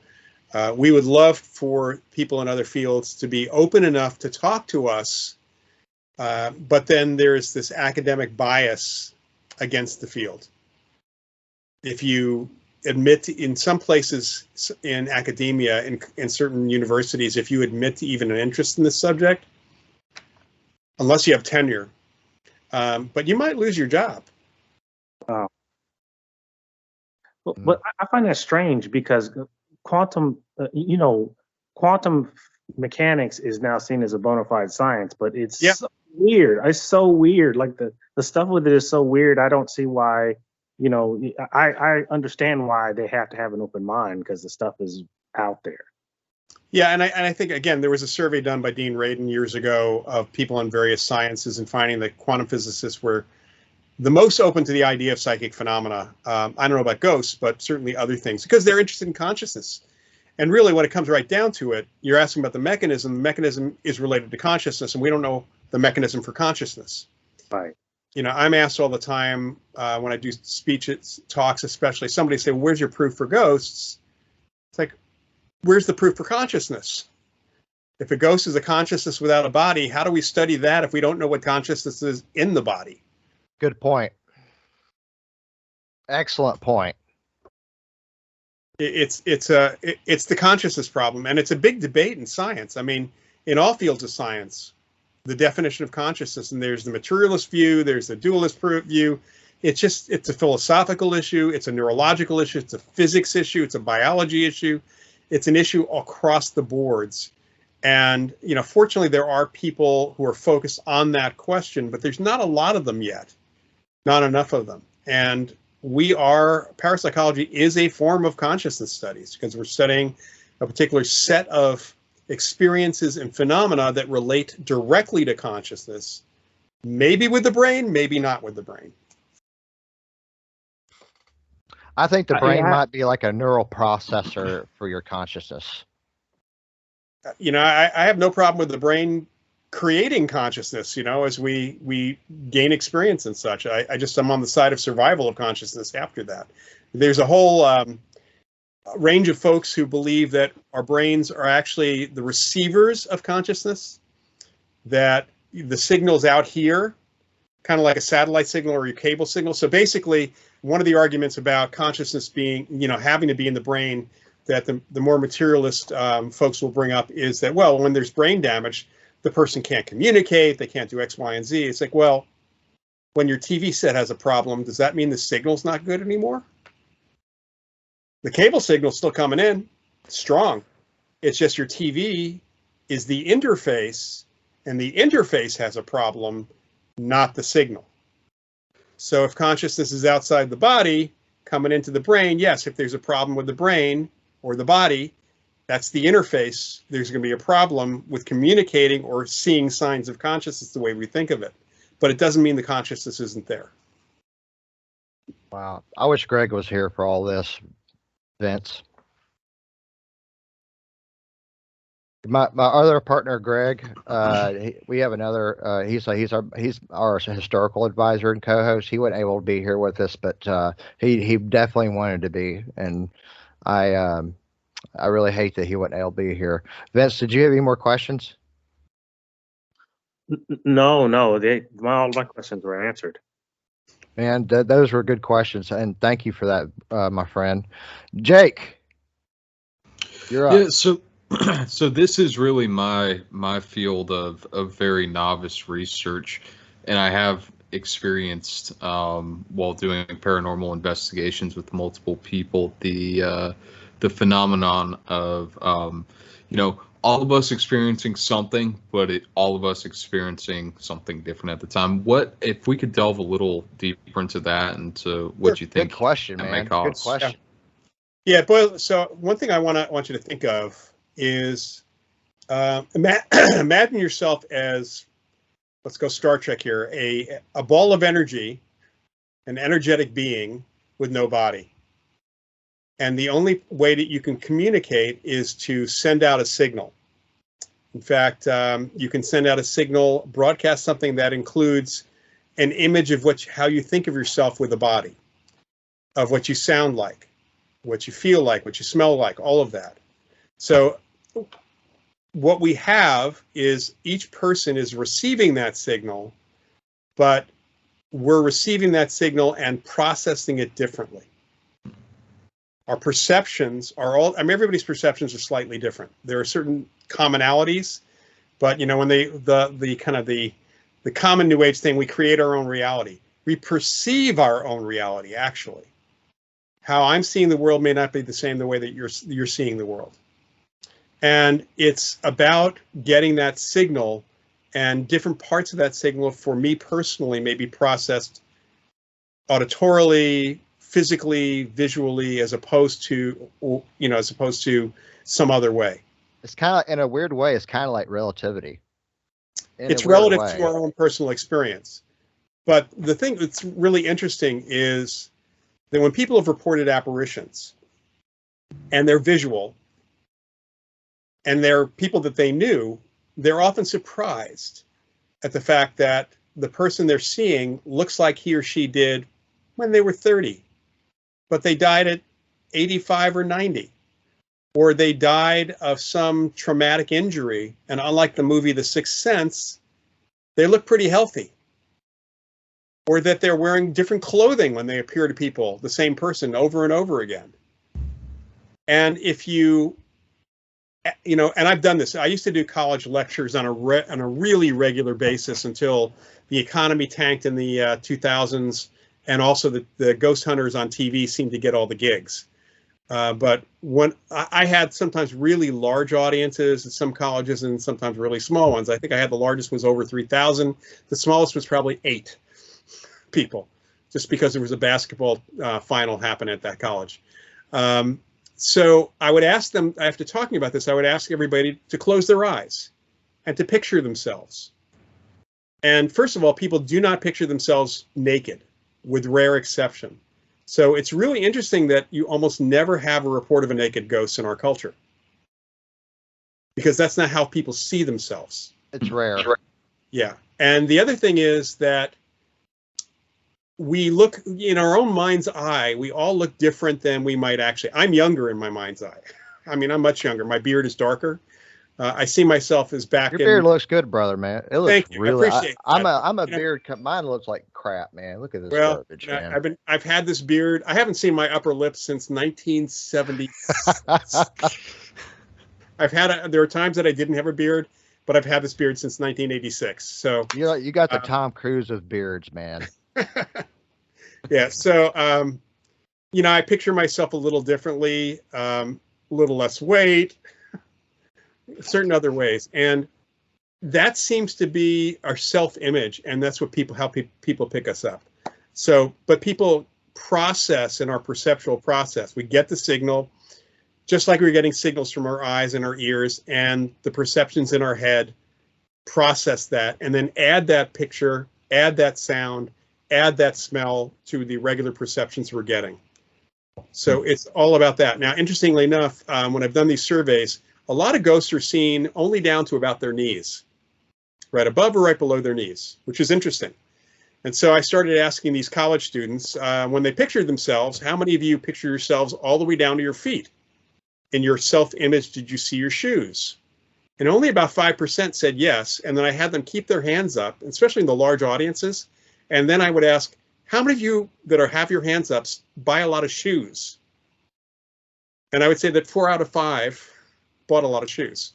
we would love for people in other fields to be open enough to talk to us, but then there's this academic bias against the field. If you admit to, in some places in academia, in certain universities, if you admit to even an interest in this subject, unless you have tenure, but you might lose your job. Wow. But I find that strange because quantum mechanics is now seen as a bona fide science, but it's so weird. It's so weird. Like the stuff with it is so weird. I don't see why, I understand why they have to have an open mind because the stuff is out there. Yeah, and I think, again, there was a survey done by Dean Radin years ago of people in various sciences and finding that quantum physicists were the most open to the idea of psychic phenomena. I don't know about ghosts, but certainly other things, because they're interested in consciousness. And really, when it comes right down to it, you're asking about the mechanism. The mechanism is related to consciousness, and we don't know the mechanism for consciousness. Right. I'm asked all the time when I do talks, especially, somebody say, well, where's your proof for ghosts? It's like, where's the proof for consciousness? If a ghost is a consciousness without a body, how do we study that if we don't know what consciousness is in the body? Good point. Excellent point. It's the consciousness problem, and it's a big debate in science. I mean, in all fields of science, the definition of consciousness, and there's the materialist view, there's the dualist view. It's a philosophical issue, it's a neurological issue, it's a physics issue, it's a biology issue, it's an issue across the boards. And fortunately, there are people who are focused on that question, but there's not a lot of them yet, not enough of them. And parapsychology is a form of consciousness studies, because we're studying a particular set of experiences and phenomena that relate directly to consciousness, maybe with the brain, maybe not with the brain. I think the brain Yeah. might be like a neural processor for your consciousness. You know, I have no problem with the brain creating consciousness, you know, as we gain experience and such. I'm on the side of survival of consciousness after that. There's a whole range of folks who believe that our brains are actually the receivers of consciousness, that the signal's out here, kind of like a satellite signal or your cable signal. So basically, one of the arguments about consciousness being, you know, having to be in the brain, that the more materialist folks will bring up is that, well, when there's brain damage, the person can't communicate, they can't do X, Y, and Z. It's like, well, when your TV set has a problem, does that mean the signal's not good anymore? The cable signal's still coming in, strong. It's just your TV is the interface, and the interface has a problem, not the signal. So if consciousness is outside the body, coming into the brain, yes, if there's a problem with the brain or the body, that's the interface. There's going to be a problem with communicating or seeing signs of consciousness the way we think of it. But it doesn't mean the consciousness isn't there. Wow. I wish Greg was here for all this, Vince. My other partner, Greg, we have another. He's our historical advisor and co-host. He wasn't able to be here with us, but he definitely wanted to be, and I really hate that he wasn't able to be here. Vince, did you have any more questions? No, all my questions were answered. Man, those were good questions, and thank you for that, my friend. Jake, you're up. Yeah, so this is really my field of very novice research, and I have experienced while doing paranormal investigations with multiple people the phenomenon of you know, all of us experiencing something, but all of us experiencing something different at the time. What if we could delve a little deeper into that and to what you think? Good question, man. Good question. Yeah, but so one thing I want you to think of is imagine yourself as, let's go Star Trek here, a ball of energy, an energetic being with no body. And the only way that you can communicate is to send out a signal. In fact, you can send out a signal, broadcast something that includes an image of how you think of yourself with a body, of what you sound like, what you feel like, what you smell like, all of that. So what we have is each person is receiving that signal, but we're receiving that signal and processing it differently. Our perceptions are all, I mean, everybody's perceptions are slightly different. There are certain commonalities, but you know, when the common New Age thing, we create our own reality. We perceive our own reality, actually. How I'm seeing the world may not be the same the way that you're seeing the world. And it's about getting that signal, and different parts of that signal for me personally may be processed auditorily, physically, visually, as opposed to some other way. It's kind of, in a weird way, it's kind of like relativity. It's relative to our own personal experience. But the thing that's really interesting is that when people have reported apparitions and they're visual and they're people that they knew, they're often surprised at the fact that the person they're seeing looks like he or she did when they were 30, but they died at 85 or 90, or they died of some traumatic injury. And unlike the movie The Sixth Sense, they look pretty healthy. Or that they're wearing different clothing when they appear to people, the same person over and over again. And if you know, and I've done this. I used to do college lectures on a really regular basis until the economy tanked in the 2000s, and also the ghost hunters on TV seemed to get all the gigs. But when I had sometimes really large audiences at some colleges and sometimes really small ones. I think I had the largest was over 3,000. The smallest was probably 8 people, just because there was a basketball final happening at that college. So I would ask them, after talking about this, I would ask everybody to close their eyes and to picture themselves. And first of all, people do not picture themselves naked, with rare exception. So it's really interesting that you almost never have a report of a naked ghost in our culture, because that's not how people see themselves. It's rare. Yeah. And the other thing is that we look, in our own mind's eye, we all look different than we might actually. I'm younger in my mind's eye. I mean, I'm much younger. My beard is darker. I see myself as back. Your beard looks good, brother, man. It looks Thank you. really. I appreciate I'm that. a beard. Mine looks like crap, man. Look at this Well, garbage, man. I've had this beard. I haven't seen my upper lip since 1970. There are times that I didn't have a beard, but I've had this beard since 1986. So you got the Tom Cruise of beards, man. Yeah. So I picture myself a little differently, a little less weight, certain other ways, and that seems to be our self-image, and that's what people pick us up. So, but people process in our perceptual process. We get the signal, just like we're getting signals from our eyes and our ears, and the perceptions in our head process that, and then add that picture, add that sound, add that smell to the regular perceptions we're getting. So it's all about that. Now, interestingly enough, when I've done these surveys, a lot of ghosts are seen only down to about their knees, right above or right below their knees, which is interesting. And so I started asking these college students, when they pictured themselves, how many of you picture yourselves all the way down to your feet? In your self-image, did you see your shoes? And only about 5% said yes. And then I had them keep their hands up, especially in the large audiences. And then I would ask, how many of you that have your hands up buy a lot of shoes? And I would say that 4 out of 5 bought a lot of shoes,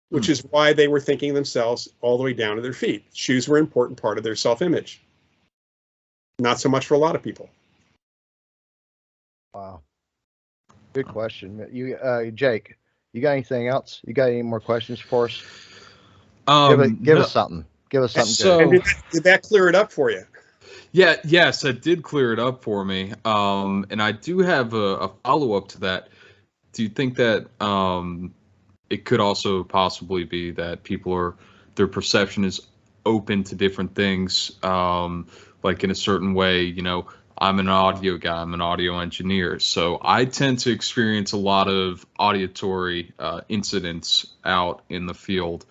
which is why they were thinking themselves all the way down to their feet. Shoes were an important part of their self-image. Not so much for a lot of people. Wow. Good question. Jake, you got anything else? You got any more questions for us? Give us something. Give us something so, good. Did that clear it up for you? Yes, it did clear it up for me. And I do have a follow-up to that. Do you think that it could also possibly be that their perception is open to different things, like in a certain way? I'm an audio guy, I'm an audio engineer, so I tend to experience a lot of auditory incidents out in the field,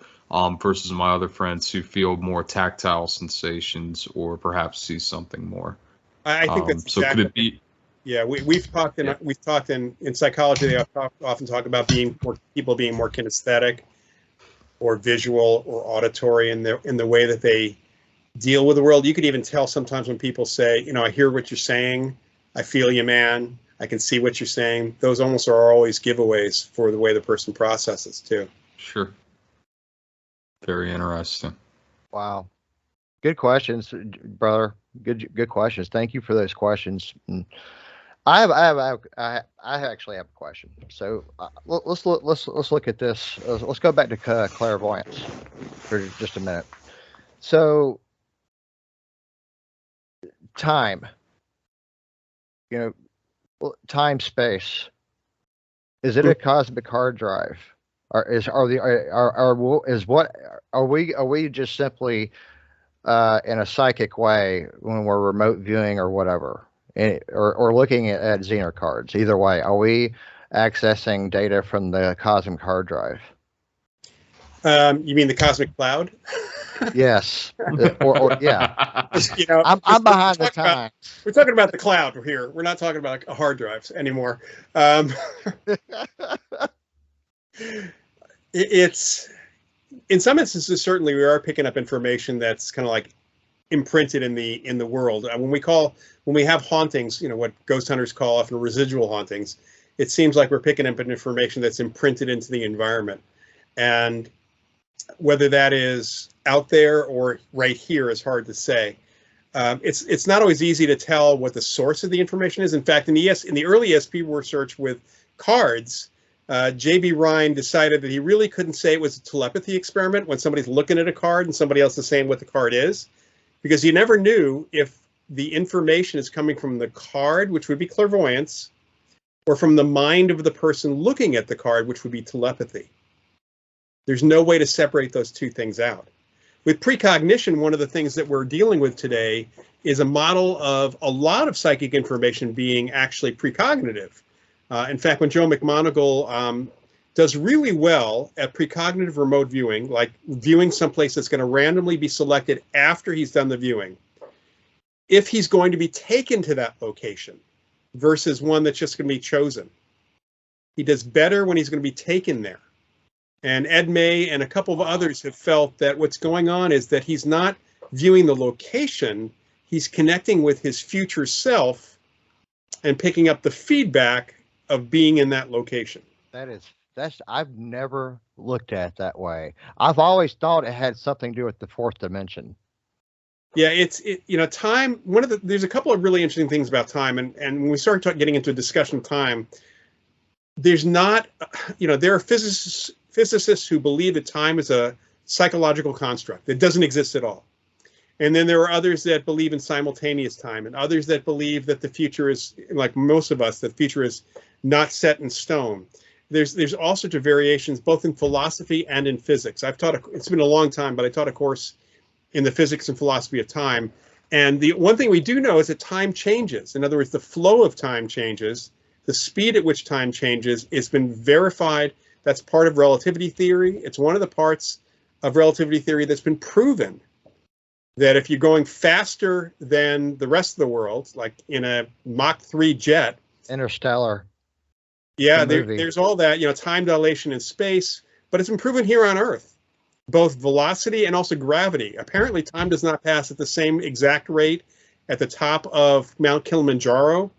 versus my other friends who feel more tactile sensations or perhaps see something more. I think that's so. Could it be? Yeah, we've talked in psychology. They often talk about people being more kinesthetic, or visual, or auditory in the way that they deal with the world. You could even tell sometimes when people say, I hear what you're saying, I feel you, man, I can see what you're saying. Those almost are always giveaways for the way the person processes too. Sure. Very interesting. Wow. Good questions, brother. Good questions. Thank you for those questions. I actually have a question. So let's look at this. Let's go back to clairvoyance for just a minute. So time, time space. Is it a cosmic hard drive? Are we just simply in a psychic way when we're remote viewing or whatever, or looking at Xener cards? Either way, are we accessing data from the cosmic hard drive? You mean the cosmic cloud? Yes. or yeah. I'm behind the times. We're talking about the cloud here. We're not talking about hard drives anymore. It's in some instances, certainly we are picking up information that's kind of like imprinted in the world. When we have hauntings, what ghost hunters call often residual hauntings, it seems like we're picking up information that's imprinted into the environment. And whether that is out there or right here is hard to say. It's not always easy to tell what the source of the information is. In fact, in the early ESP research with cards, J.B. Ryan decided that he really couldn't say it was a telepathy experiment when somebody's looking at a card and somebody else is saying what the card is, because you never knew if the information is coming from the card, which would be clairvoyance, or from the mind of the person looking at the card, which would be telepathy. There's no way to separate those two things out. With precognition, one of the things that we're dealing with today is a model of a lot of psychic information being actually precognitive. In fact, when Joe McMoneagle does really well at precognitive remote viewing, like viewing someplace that's going to randomly be selected after he's done the viewing, if he's going to be taken to that location versus one that's just going to be chosen. He does better when he's going to be taken there. And Ed May and a couple of others have felt that what's going on is that he's not viewing the location, he's connecting with his future self and picking up the feedback of being in that location. That's I've never looked at it that way. I've always thought it had something to do with the fourth dimension. Yeah, time. There's a couple of really interesting things about time, and when we start getting into a discussion of time, there's not, there are physicists who believe that time is a psychological construct that doesn't exist at all, and then there are others that believe in simultaneous time, and others that believe that the future is, like most of us, that the future is not set in stone. There's all sorts of variations, both in philosophy and in physics. It's been a long time, but I taught a course in the physics and philosophy of time. And the one thing we do know is that time changes. In other words, the flow of time changes. The speed at which time changes has been verified. That's part of relativity theory. It's one of the parts of relativity theory that's been proven that if you're going faster than the rest of the world, like in a Mach 3 jet. Interstellar. Yeah, there's all that, time dilation in space, but it's been proven here on Earth. Both velocity and also gravity. Apparently, time does not pass at the same exact rate at the top of Mount Kilimanjaro,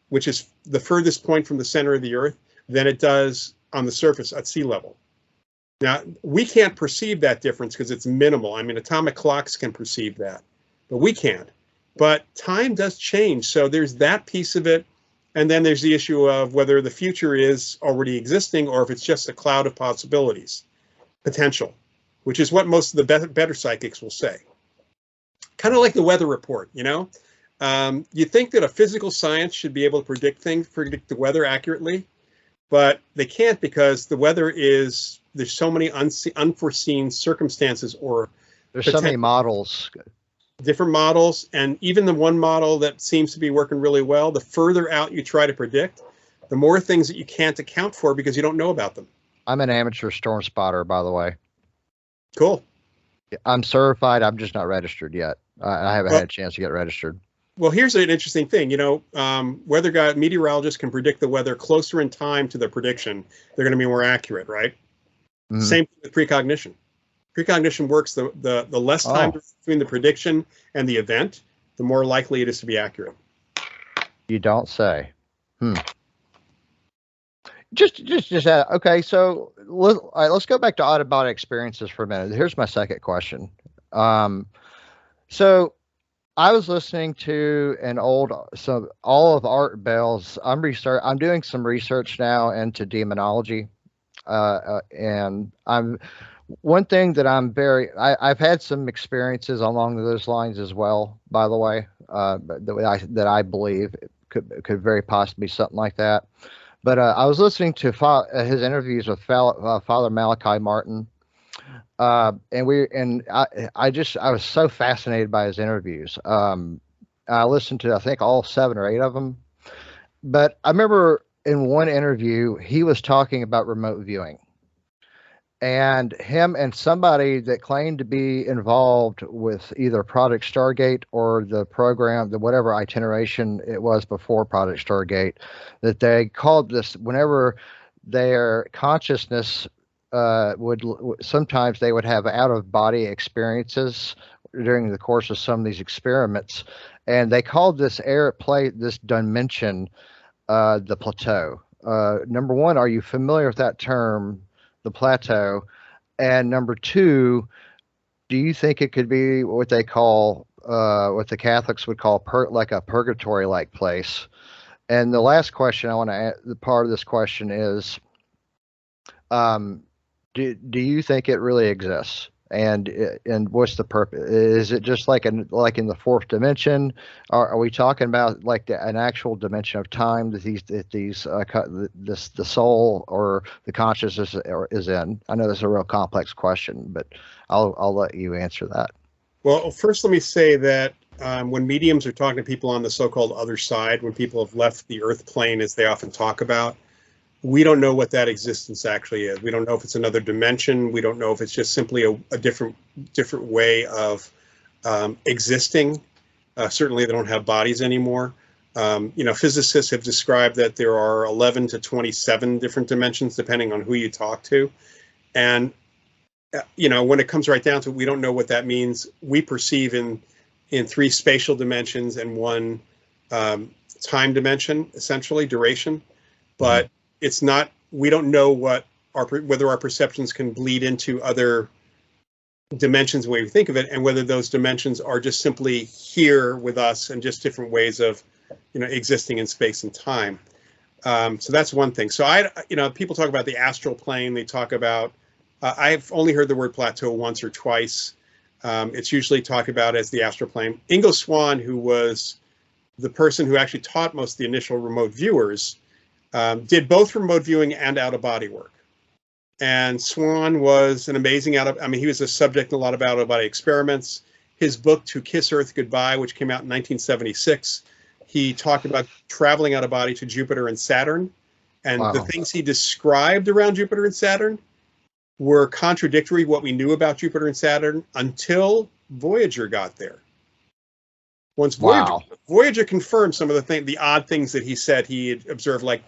which is the furthest point from the center of the Earth, than it does on the surface at sea level. Now, we can't perceive that difference because it's minimal. I mean, atomic clocks can perceive that, but we can't. But time does change, so there's that piece of it. And then there's the issue of whether the future is already existing or if it's just a cloud of possibilities, potential, which is what most of the better psychics will say. Kind of like the weather report, you think that a physical science should be able to predict the weather accurately, but they can't because the weather there's so many unforeseen circumstances or there's so many models. Different models, and even the one model that seems to be working really well, the further out you try to predict, the more things that you can't account for because you don't know about them. I'm an amateur storm spotter, by the way. Cool. I'm certified. I'm just not registered yet. I haven't had a chance to get registered. Well, here's an interesting thing. Meteorologists can predict the weather closer in time to the prediction. They're going to be more accurate, right? Mm-hmm. Same thing with precognition. Precognition works the less time between the prediction and the event, the more likely it is to be accurate. You don't say. Okay. So let's go back to out-of-body experiences for a minute. Here's my second question. So I was listening to all of Art Bell's. I'm doing some research now into demonology, and one thing that I've had some experiences along those lines as well, by the way, that I believe could very possibly be something like that. But I was listening to his interviews with Father Malachi Martin, and I was so fascinated by his interviews. I listened to, I think, all 7 or 8 of them. But I remember in one interview, he was talking about remote viewing. And him and somebody that claimed to be involved with either Project Stargate or the program, whatever itineration it was before Project Stargate, that they called this whenever their consciousness sometimes they would have out-of-body experiences during the course of some of these experiments, and they called this this dimension the plateau. Number one, are you familiar with that term, the plateau? And number 2, do you think it could be what they call, what the Catholics would call like a purgatory-like place? And the last question I want to the part of this question is, do you think it really exists? And what's the purpose? Is it just like in the fourth dimension? Are we talking about like an actual dimension of time that the soul or the consciousness is in? I know that's a real complex question, but I'll let you answer that. Well, first, let me say that when mediums are talking to people on the so-called other side, when people have left the Earth plane, as they often talk about, we don't know what that existence actually is. We don't know if it's another dimension. We don't know if it's just simply a different way of existing. Certainly, they don't have bodies anymore. Physicists have described that there are 11 to 27 different dimensions, depending on who you talk to. And when it comes right down to it, we don't know what that means. We perceive in 3 spatial dimensions and 1 time dimension, essentially duration, but it's not. We don't know whether our perceptions can bleed into other dimensions the way we think of it, and whether those dimensions are just simply here with us and just different ways of existing in space and time. So that's one thing. So people talk about the astral plane. They talk about. I've only heard the word plateau once or twice. It's usually talked about as the astral plane. Ingo Swann, who was the person who actually taught most of the initial remote viewers, did both remote viewing and out-of-body work. And Swann was an amazing he was a subject in a lot of out-of-body experiments. His book, To Kiss Earth Goodbye, which came out in 1976, he talked about traveling out of body to Jupiter and Saturn. And the things he described around Jupiter and Saturn were contradictory to what we knew about Jupiter and Saturn until Voyager got there. Once Voyager confirmed some of the odd things that he said he had observed, like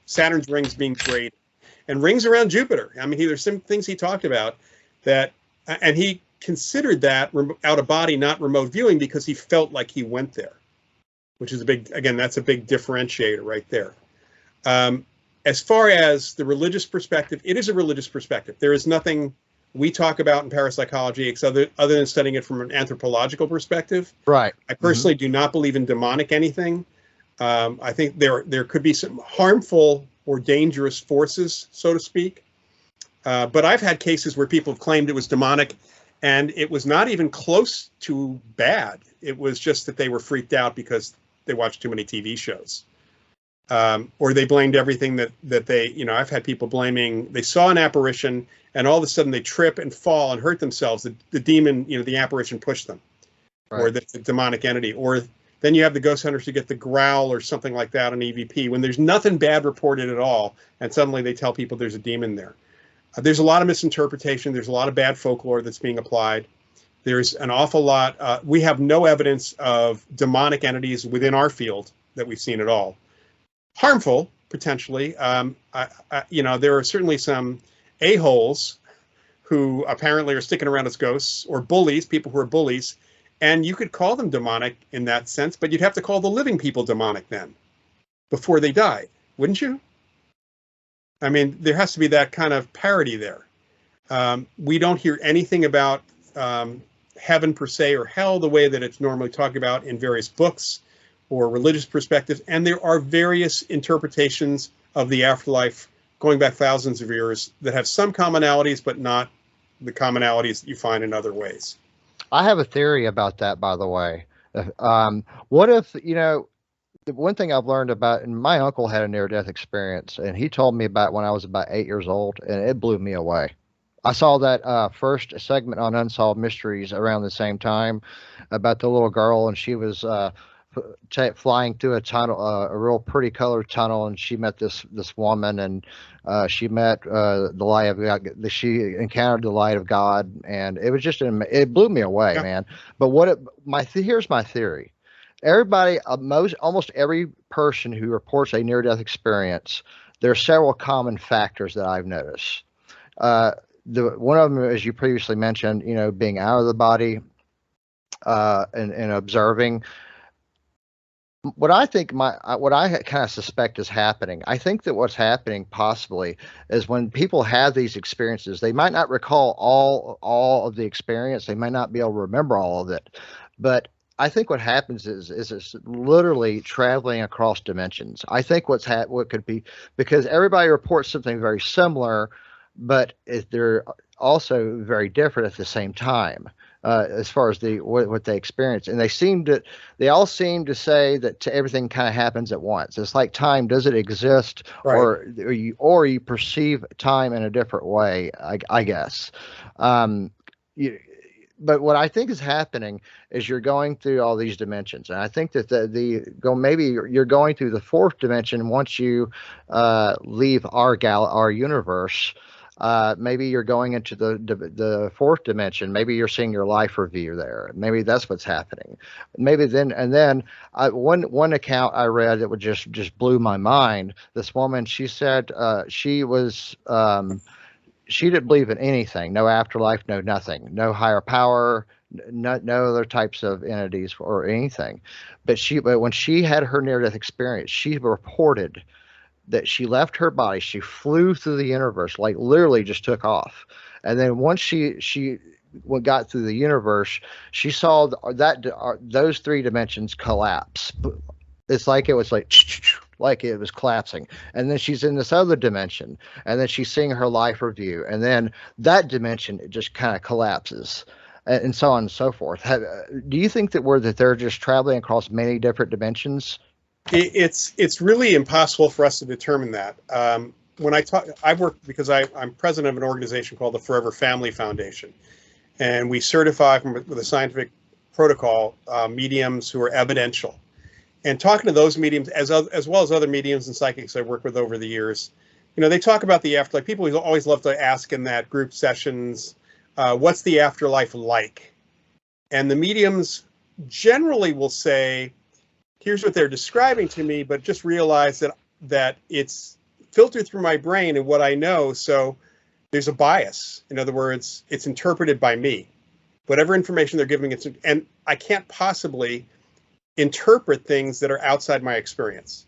Saturn's rings being great and rings around Jupiter. There's some things he talked about that, and he considered that out of body, not remote viewing, because he felt like he went there, which is that's a big differentiator right there. As far as the religious perspective, it is a religious perspective. There is nothing we talk about in parapsychology other than studying it from an anthropological perspective. Right. I personally do not believe in demonic anything. I think there could be some harmful or dangerous forces, so to speak. But I've had cases where people have claimed it was demonic, and it was not even close to bad. It was just that they were freaked out because they watched too many TV shows. Or they blamed everything that they, I've had people blaming, they saw an apparition and all of a sudden they trip and fall and hurt themselves. The demon, the apparition pushed them, right. Or the demonic entity. Or then you have the ghost hunters who get the growl or something like that on EVP when there's nothing bad reported at all. And suddenly they tell people there's a demon there. There's a lot of misinterpretation. There's a lot of bad folklore that's being applied. There's an awful lot. We have no evidence of demonic entities within our field that we've seen at all. Harmful, potentially. There are certainly some a-holes who apparently are sticking around as ghosts, or bullies, people who are bullies, and you could call them demonic in that sense, but you'd have to call the living people demonic then, before they died, wouldn't you? There has to be that kind of parity there. We don't hear anything about heaven per se or hell the way that it's normally talked about in various books or religious perspectives, and there are various interpretations of the afterlife going back thousands of years that have some commonalities, but not the commonalities that you find in other ways. I have a theory about that, by the way. What if, the one thing I've learned about, and my uncle had a near-death experience, and he told me about when I was about 8 years old, and it blew me away. I saw that first segment on Unsolved Mysteries around the same time about the little girl, and she was flying through a tunnel, a real pretty colored tunnel, and she met this woman, and she met the light of God. She encountered the light of God, and it was just it blew me away, man. But here's my theory. Everybody, almost every person who reports a near-death experience, there are several common factors that I've noticed. One of them, as you previously mentioned, being out of the body and observing. What I kind of suspect is happening, I think that what's happening possibly is when people have these experiences, they might not recall all of the experience. They might not be able to remember all of it. But I think what happens is it's literally traveling across dimensions. I think what could be, because everybody reports something very similar, but they're also very different at the same time. As far as what they experience, and they all seem to say that everything kind of happens at once. It's like time doesn't exist, Right. or you perceive time in a different way, I guess. But what I think is happening is you're going through all these dimensions, and I think that maybe you're going through the fourth dimension once you leave our universe. Maybe you're going into the fourth dimension. Maybe you're seeing your life review there. Maybe that's what's happening. Maybe then one account I read that would just blew my mind. This woman, she said she was. She didn't believe in anything, no afterlife, no nothing, no higher power, no other types of entities or anything. But when she had her near-death experience, she reported that she left her body, she flew through the universe, like literally just took off. And then once she got through the universe, she saw those three dimensions collapse. It's like it was like it was collapsing. And then she's in this other dimension, and then she's seeing her life review, and then that dimension, it just kind of collapses, and so on and so forth. Do you think that they're just traveling across many different dimensions? It's really impossible for us to determine that. When I've worked, because I'm president of an organization called the Forever Family Foundation, and we certify with a scientific protocol mediums who are evidential. And talking to those mediums, as well as other mediums and psychics I've worked with over the years, they talk about the afterlife. People always love to ask in that group sessions, what's the afterlife like? And the mediums generally will say, here's what they're describing to me, but just realize that it's filtered through my brain and what I know, so there's a bias. In other words, it's interpreted by me. Whatever information they're giving, and I can't possibly interpret things that are outside my experience.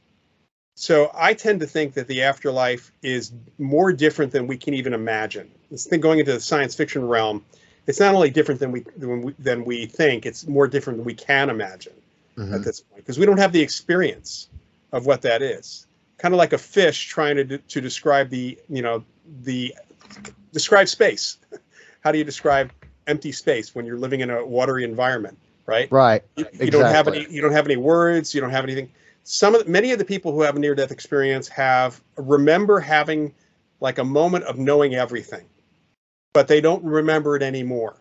So I tend to think that the afterlife is more different than we can even imagine. This thing going into the science fiction realm, it's not only different than we think, it's more different than we can imagine at this point, because we don't have the experience of what that is. Kind of like a fish trying to describe describe space. How do you describe empty space when you're living in a watery environment? Right. You Exactly. don't have any. You don't have any words. You don't have anything. Many of the people who have a near-death experience remember having like a moment of knowing everything, but they don't remember it anymore.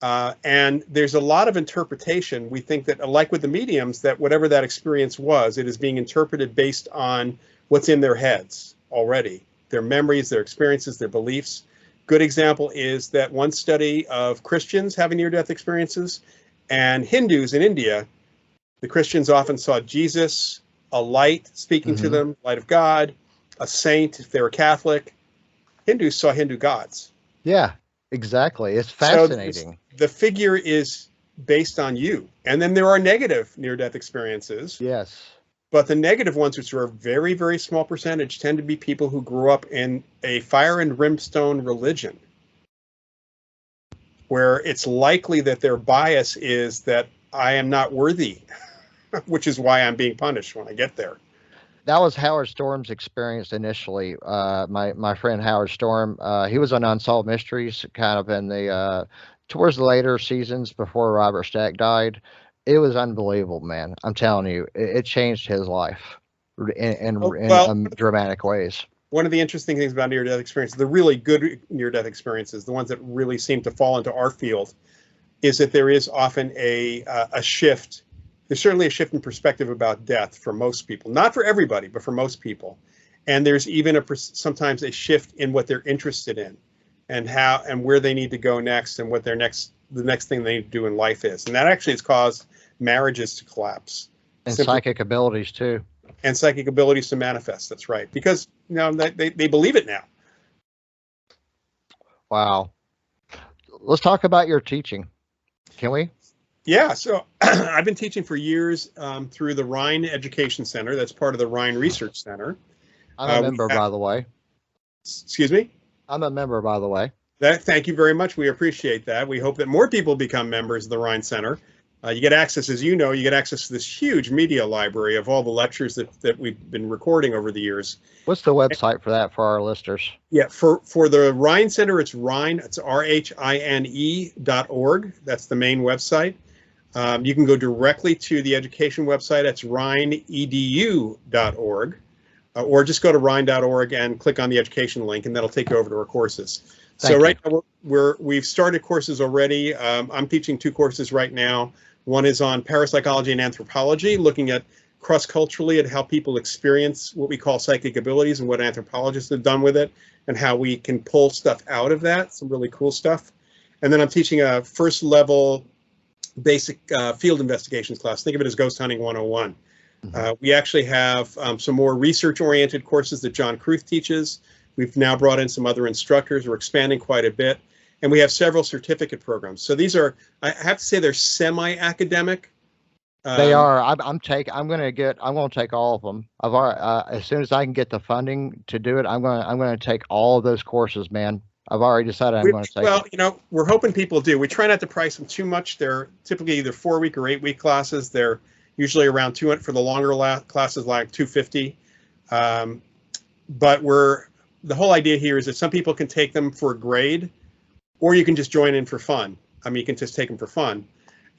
And there's a lot of interpretation. We think that, like with the mediums, that whatever that experience was, it is being interpreted based on what's in their heads already, their memories, their experiences, their beliefs. Good example is that one study of Christians having near-death experiences. And Hindus in India, the Christians often saw Jesus, a light speaking to them, light of God, a saint if they were Catholic. Hindus saw Hindu gods. Yeah, exactly. It's fascinating. So the figure is based on you. And then there are negative near-death experiences. Yes. But the negative ones, which are a very, very small percentage, tend to be people who grew up in a fire and brimstone religion, where it's likely that their bias is that I am not worthy, which is why I'm being punished when I get there. That was Howard Storm's experience initially. My friend Howard Storm, he was on Unsolved Mysteries kind of in the towards the later seasons before Robert Stack died. It was unbelievable, man. I'm telling you, it changed his life in dramatic ways. One of the interesting things about near-death experiences, the really good near-death experiences, the ones that really seem to fall into our field, is that there is often a shift. There's certainly a shift in perspective about death for most people. Not for everybody, but for most people. And there's even sometimes a shift in what they're interested in, and how and where they need to go next, and what the next thing they need to do in life is. And that actually has caused marriages to collapse. And psychic abilities too. And psychic abilities to manifest. That's right. Because they believe it now. Wow. Let's talk about your teaching. Can we? Yeah. So I've been teaching for years through the Rhine Education Center. That's part of the Rhine Research Center. I'm a member, by the way. Excuse me? I'm a member, by the way. Thank you very much. We appreciate that. We hope that more people become members of the Rhine Center. You get access, as you know, you get access to this huge media library of all the lectures that we've been recording over the years. What's the website for that for our listeners? Yeah, for the Rhine Center, it's Rhine, it's RHINE.org. That's the main website. You can go directly to the education website. It's rhineedu.org. Or just go to rhine.org and click on the education link, and that'll take you over to our courses. So right now we've started courses already. I'm teaching 2 courses right now. One is on parapsychology and anthropology, looking at cross-culturally at how people experience what we call psychic abilities and what anthropologists have done with it, and how we can pull stuff out of that, some really cool stuff. And then I'm teaching a first-level basic field investigations class. Think of it as Ghost Hunting 101. We actually have some more research-oriented courses that John Kruth teaches. We've now brought in some other instructors. We're expanding quite a bit. And we have several certificate programs. So these are, I have to say, they're semi-academic. They are. I'm going to take all of them. I've already, as soon as I can get the funding to do it, I'm going to take all of those courses, man. I've already decided I'm going to take Well, them. you know, we're hoping people do. We try not to price them too much. They're typically either 4-week or 8-week classes. They're usually around 200 for the longer classes, like $250. But the whole idea here is that some people can take them for a grade, or you can just join in for fun. I mean, you can just take them for fun.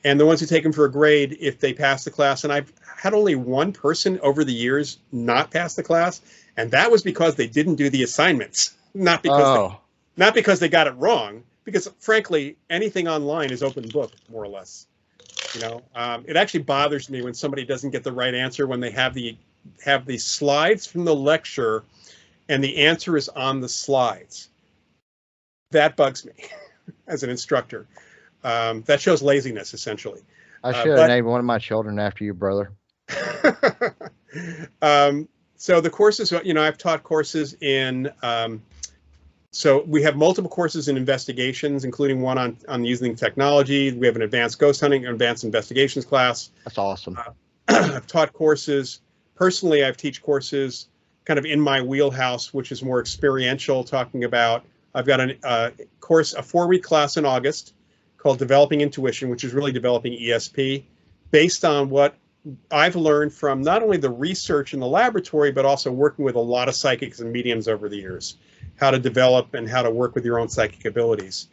And the ones who take them for a grade, if they pass the class, and I've had only one person over the years not pass the class, and that was because they didn't do the assignments, not because they got it wrong. Because frankly, anything online is open book, more or less. You know, it actually bothers me when somebody doesn't get the right answer when they have the slides from the lecture, and the answer is on the slides. That bugs me as an instructor. That shows laziness, essentially. I should have named one of my children after you, brother. So the courses, you know, I've taught courses in, so we have multiple courses in investigations, including one on using technology. We have an advanced ghost hunting, advanced investigations class. That's awesome. I've taught courses. Personally, I've teach courses kind of in my wheelhouse, which is more experiential, talking about, I've got a course, a 4-week class in August called Developing Intuition, which is really developing ESP, based on what I've learned from not only the research in the laboratory, but also working with a lot of psychics and mediums over the years, how to develop and how to work with your own psychic abilities.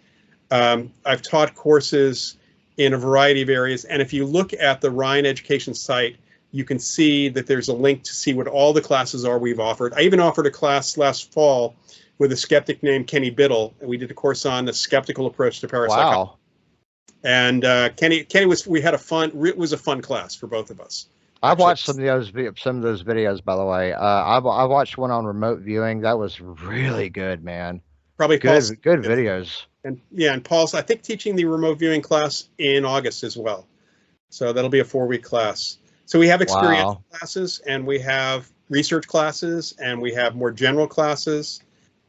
I've taught courses in a variety of areas. And if you look at the Rhine Education site, you can see that there's a link to see what all the classes are we've offered. I even offered a class last fall with a skeptic named Kenny Biddle, and we did a course on the skeptical approach to parapsychology. Wow. And Kenny it was a fun class for both of us. I've watched some of those videos, by the way. I watched one on remote viewing. That was really good, man. Probably good videos. And yeah, and Paul's, I think, teaching the remote viewing class in August as well. So that'll be a 4-week class. So we have experiential classes, and we have research classes, and we have more general classes.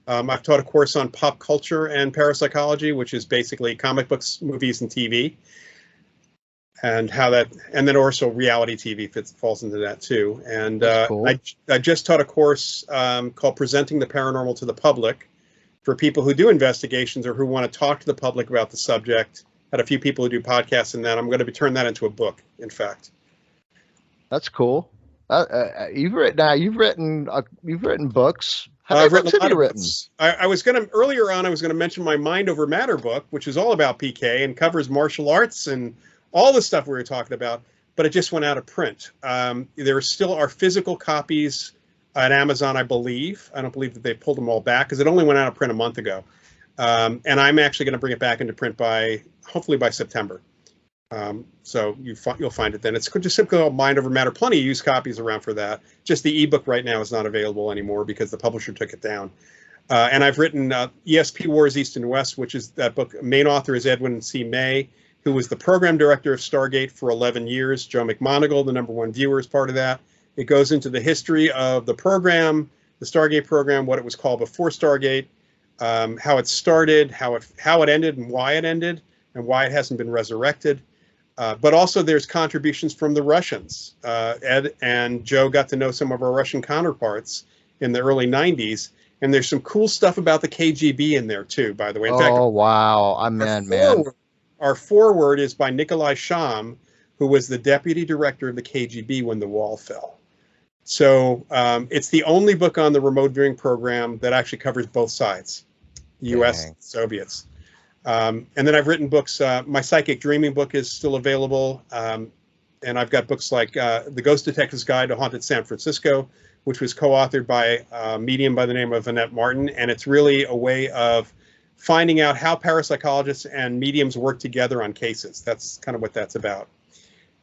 I've taught a course on pop culture and parapsychology, which is basically comic books, movies, and TV, and how that, and then also reality TV falls into that too. And cool. I just taught a course called Presenting the Paranormal to the Public for people who do investigations or who want to talk to the public about the subject. Had a few people who do podcasts, and then I'm going to turn that into a book, in fact. That's cool. You've written books. I've written a lot of books. I was going to earlier on. I was going to mention my Mind Over Matter book, which is all about PK and covers martial arts and all the stuff we were talking about. But it just went out of print. There still are physical copies at Amazon, I believe. I don't believe that they pulled them all back because it only went out of print a month ago. And I'm actually going to bring it back into print hopefully by September. So you'll find it then. It's just simply called Mind Over Matter. Plenty of used copies around for that. Just the ebook right now is not available anymore because the publisher took it down. And I've written ESP Wars East and West, which is that book. Main author is Edwin C. May, who was the program director of Stargate for 11 years. Joe McMoneagle, the #1 viewer, is part of that. It goes into the history of the program, the Stargate program, what it was called before Stargate, how it started, how it ended, and why it hasn't been resurrected. But also there's contributions from the Russians. Ed and Joe got to know some of our Russian counterparts in the early 90s. And there's some cool stuff about the KGB in there too, by the way. In fact, wow. I'm in, man. Our foreword is by Nikolai Sham, who was the deputy director of the KGB when the wall fell. So it's the only book on the remote viewing program that actually covers both sides, U.S. Dang. Soviets. And then I've written books. My psychic dreaming book is still available. And I've got books like The Ghost Detective's Guide to Haunted San Francisco, which was co-authored by a medium by the name of Annette Martin. And it's really a way of finding out how parapsychologists and mediums work together on cases. That's kind of what that's about.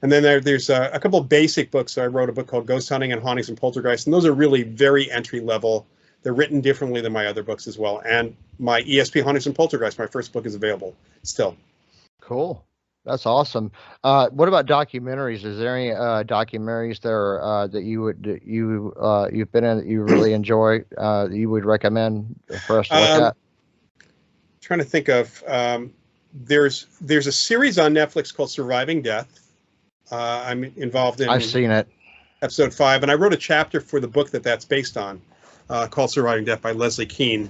And then there's a couple of basic books. I wrote a book called Ghost Hunting and Hauntings and Poltergeists, and those are really very entry level. They're written differently than my other books as well. And my ESP Hauntings and Poltergeists, my first book, is available still. Cool. That's awesome. What about documentaries? Is there any documentaries there that you've been in that you really enjoy that you would recommend for us to look at? Trying to think of there's a series on Netflix called Surviving Death. I'm involved in. I've seen it. Episode 5, and I wrote a chapter for the book that's based on, called Surviving Death by Leslie Kean.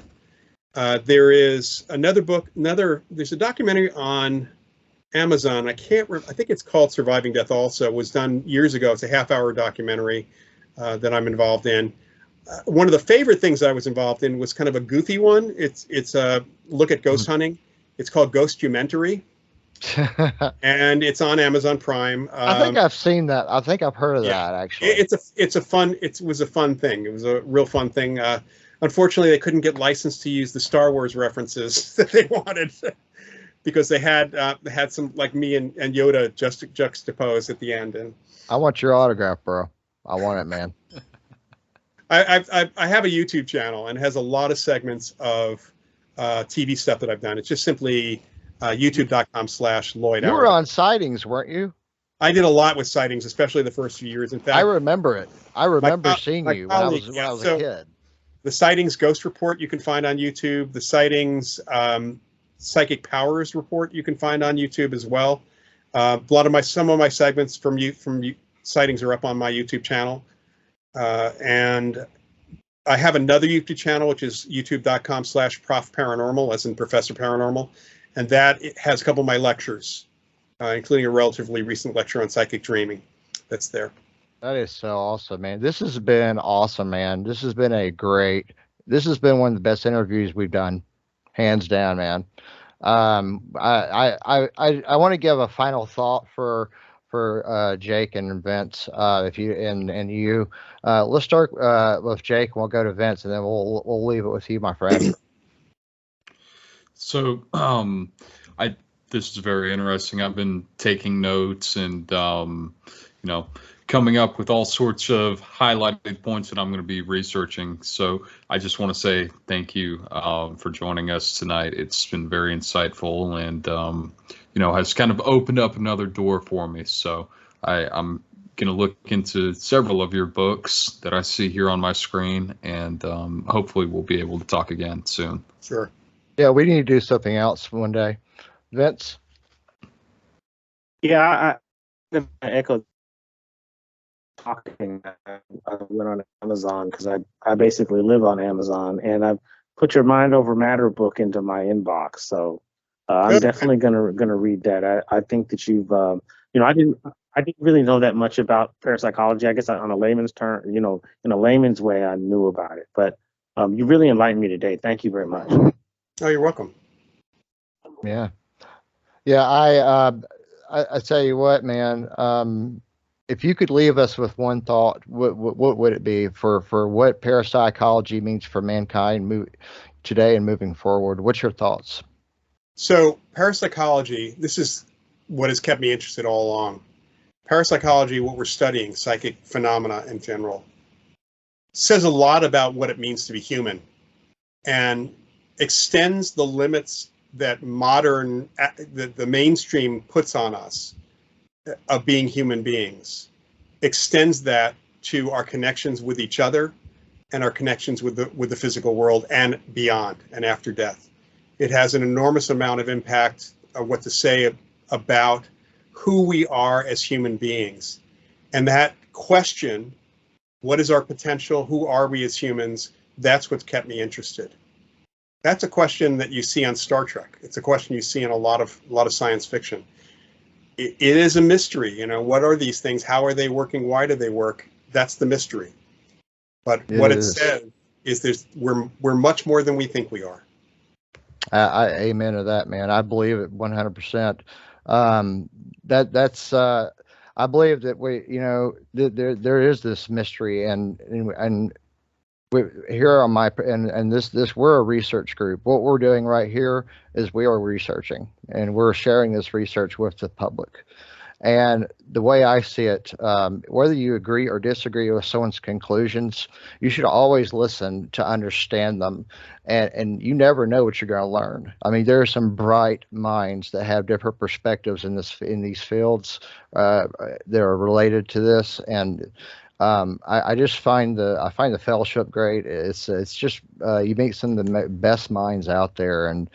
There is another book. There's a documentary on Amazon. I think it's called Surviving Death. Also, it was done years ago. It's a half-hour documentary that I'm involved in. One of the favorite things I was involved in was kind of a goofy one. It's a look at ghost hunting. It's called Ghostumentary. And it's on Amazon Prime. I think I've seen that. I think I've heard of that actually. It was a fun thing. It was a real fun thing. Unfortunately, they couldn't get licensed to use the Star Wars references that they wanted because they had some like me and Yoda just juxtaposed at the end. And I want your autograph, bro. I want it, man. I have a YouTube channel and it has a lot of segments of TV stuff that I've done. It's just simply youtube.com/Loyd Auerbach. You were on Sightings, weren't you? I did a lot with Sightings, especially the first few years. In fact, I remember it. I remember seeing you when I was a kid. The Sightings Ghost Report you can find on YouTube. The Sightings Psychic Powers Report you can find on YouTube as well. Some of my segments from Sightings are up on my YouTube channel. And I have another YouTube channel, which is youtube.com/Prof Paranormal, as in Professor Paranormal. And that it has a couple of my lectures, including a relatively recent lecture on psychic dreaming that's there. That is so awesome, man. This has been awesome, man. This has been one of the best interviews we've done, hands down, man. I want to give a final thought for Jake and Vince, if you and you. Let's start with Jake, and we'll go to Vince, and then we'll leave it with you, my friend. So, this is very interesting. I've been taking notes and, coming up with all sorts of highlighted points that I'm going to be researching. So I just want to say thank you for joining us tonight. It's been very insightful and, has kind of opened up another door for me. So I'm going to look into several of your books that I see here on my screen, and hopefully we'll be able to talk again soon. Sure. Yeah, we need to do something else one day. Vince? Yeah, I'm going to echo talking. I went on Amazon because I basically live on Amazon, and I've put Your Mind Over Matter book into my inbox. So I'm definitely gonna read that. I think that you've I didn't really know that much about parapsychology. I guess on a layman's term, in a layman's way, I knew about it. But you really enlightened me today. Thank you very much. Oh, you're welcome. Yeah. I tell you what, man. If you could leave us with one thought, what would it be for what parapsychology means for mankind today and moving forward? What's your thoughts? So parapsychology, this is what has kept me interested all along. Parapsychology, what we're studying, psychic phenomena in general, says a lot about what it means to be human and extends the limits that the mainstream puts on us of being human beings, extends that to our connections with each other and our connections with the physical world and beyond and after death. It has an enormous amount of impact of what to say about who we are as human beings. And that question, what is our potential? Who are we as humans? That's what's kept me interested. That's a question that you see on Star Trek. It's a question you see in a lot of science fiction. it is a mystery. You know, what are these things? How are they working? Why do they work? That's the mystery. But what it says is we're much more than we think we are. I amen to that, man. I believe it 100%. That's I believe that there is this mystery, and here on my and this we're a research group. What we're doing right here is we are researching, and we're sharing this research with the public. And the way I see it, whether you agree or disagree with someone's conclusions, you should always listen to understand them. And you never know what you're going to learn. I mean, there are some bright minds that have different perspectives in these fields that are related to this. And I just find the fellowship great. It's just you meet some of the best minds out there, and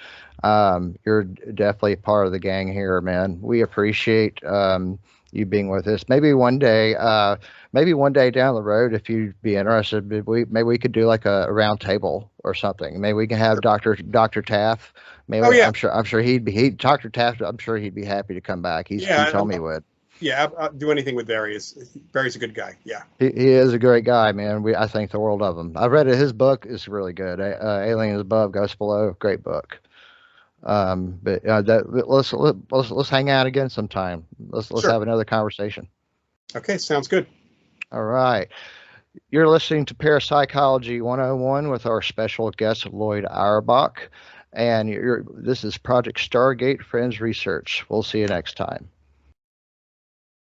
you're definitely part of the gang here, man. We appreciate you being with us. Maybe one day down the road, if you'd be interested, maybe we could do like a round table or something. Maybe we can have Dr. Taff. Maybe I'm sure Dr. Taft. I'm sure he'd be happy to come back. He told me he would. Yeah, I'll do anything with Barry. Barry's a good guy. Yeah, he is a great guy, man. I think the world of him. I've read it. His book is really good. Aliens Above, Ghosts Below. Great book. But let's hang out again sometime. Let's have another conversation. Okay, sounds good. All right. You're listening to Parapsychology 101 with our special guest Loyd Auerbach, and this is Project Stargate Friends Research. We'll see you next time.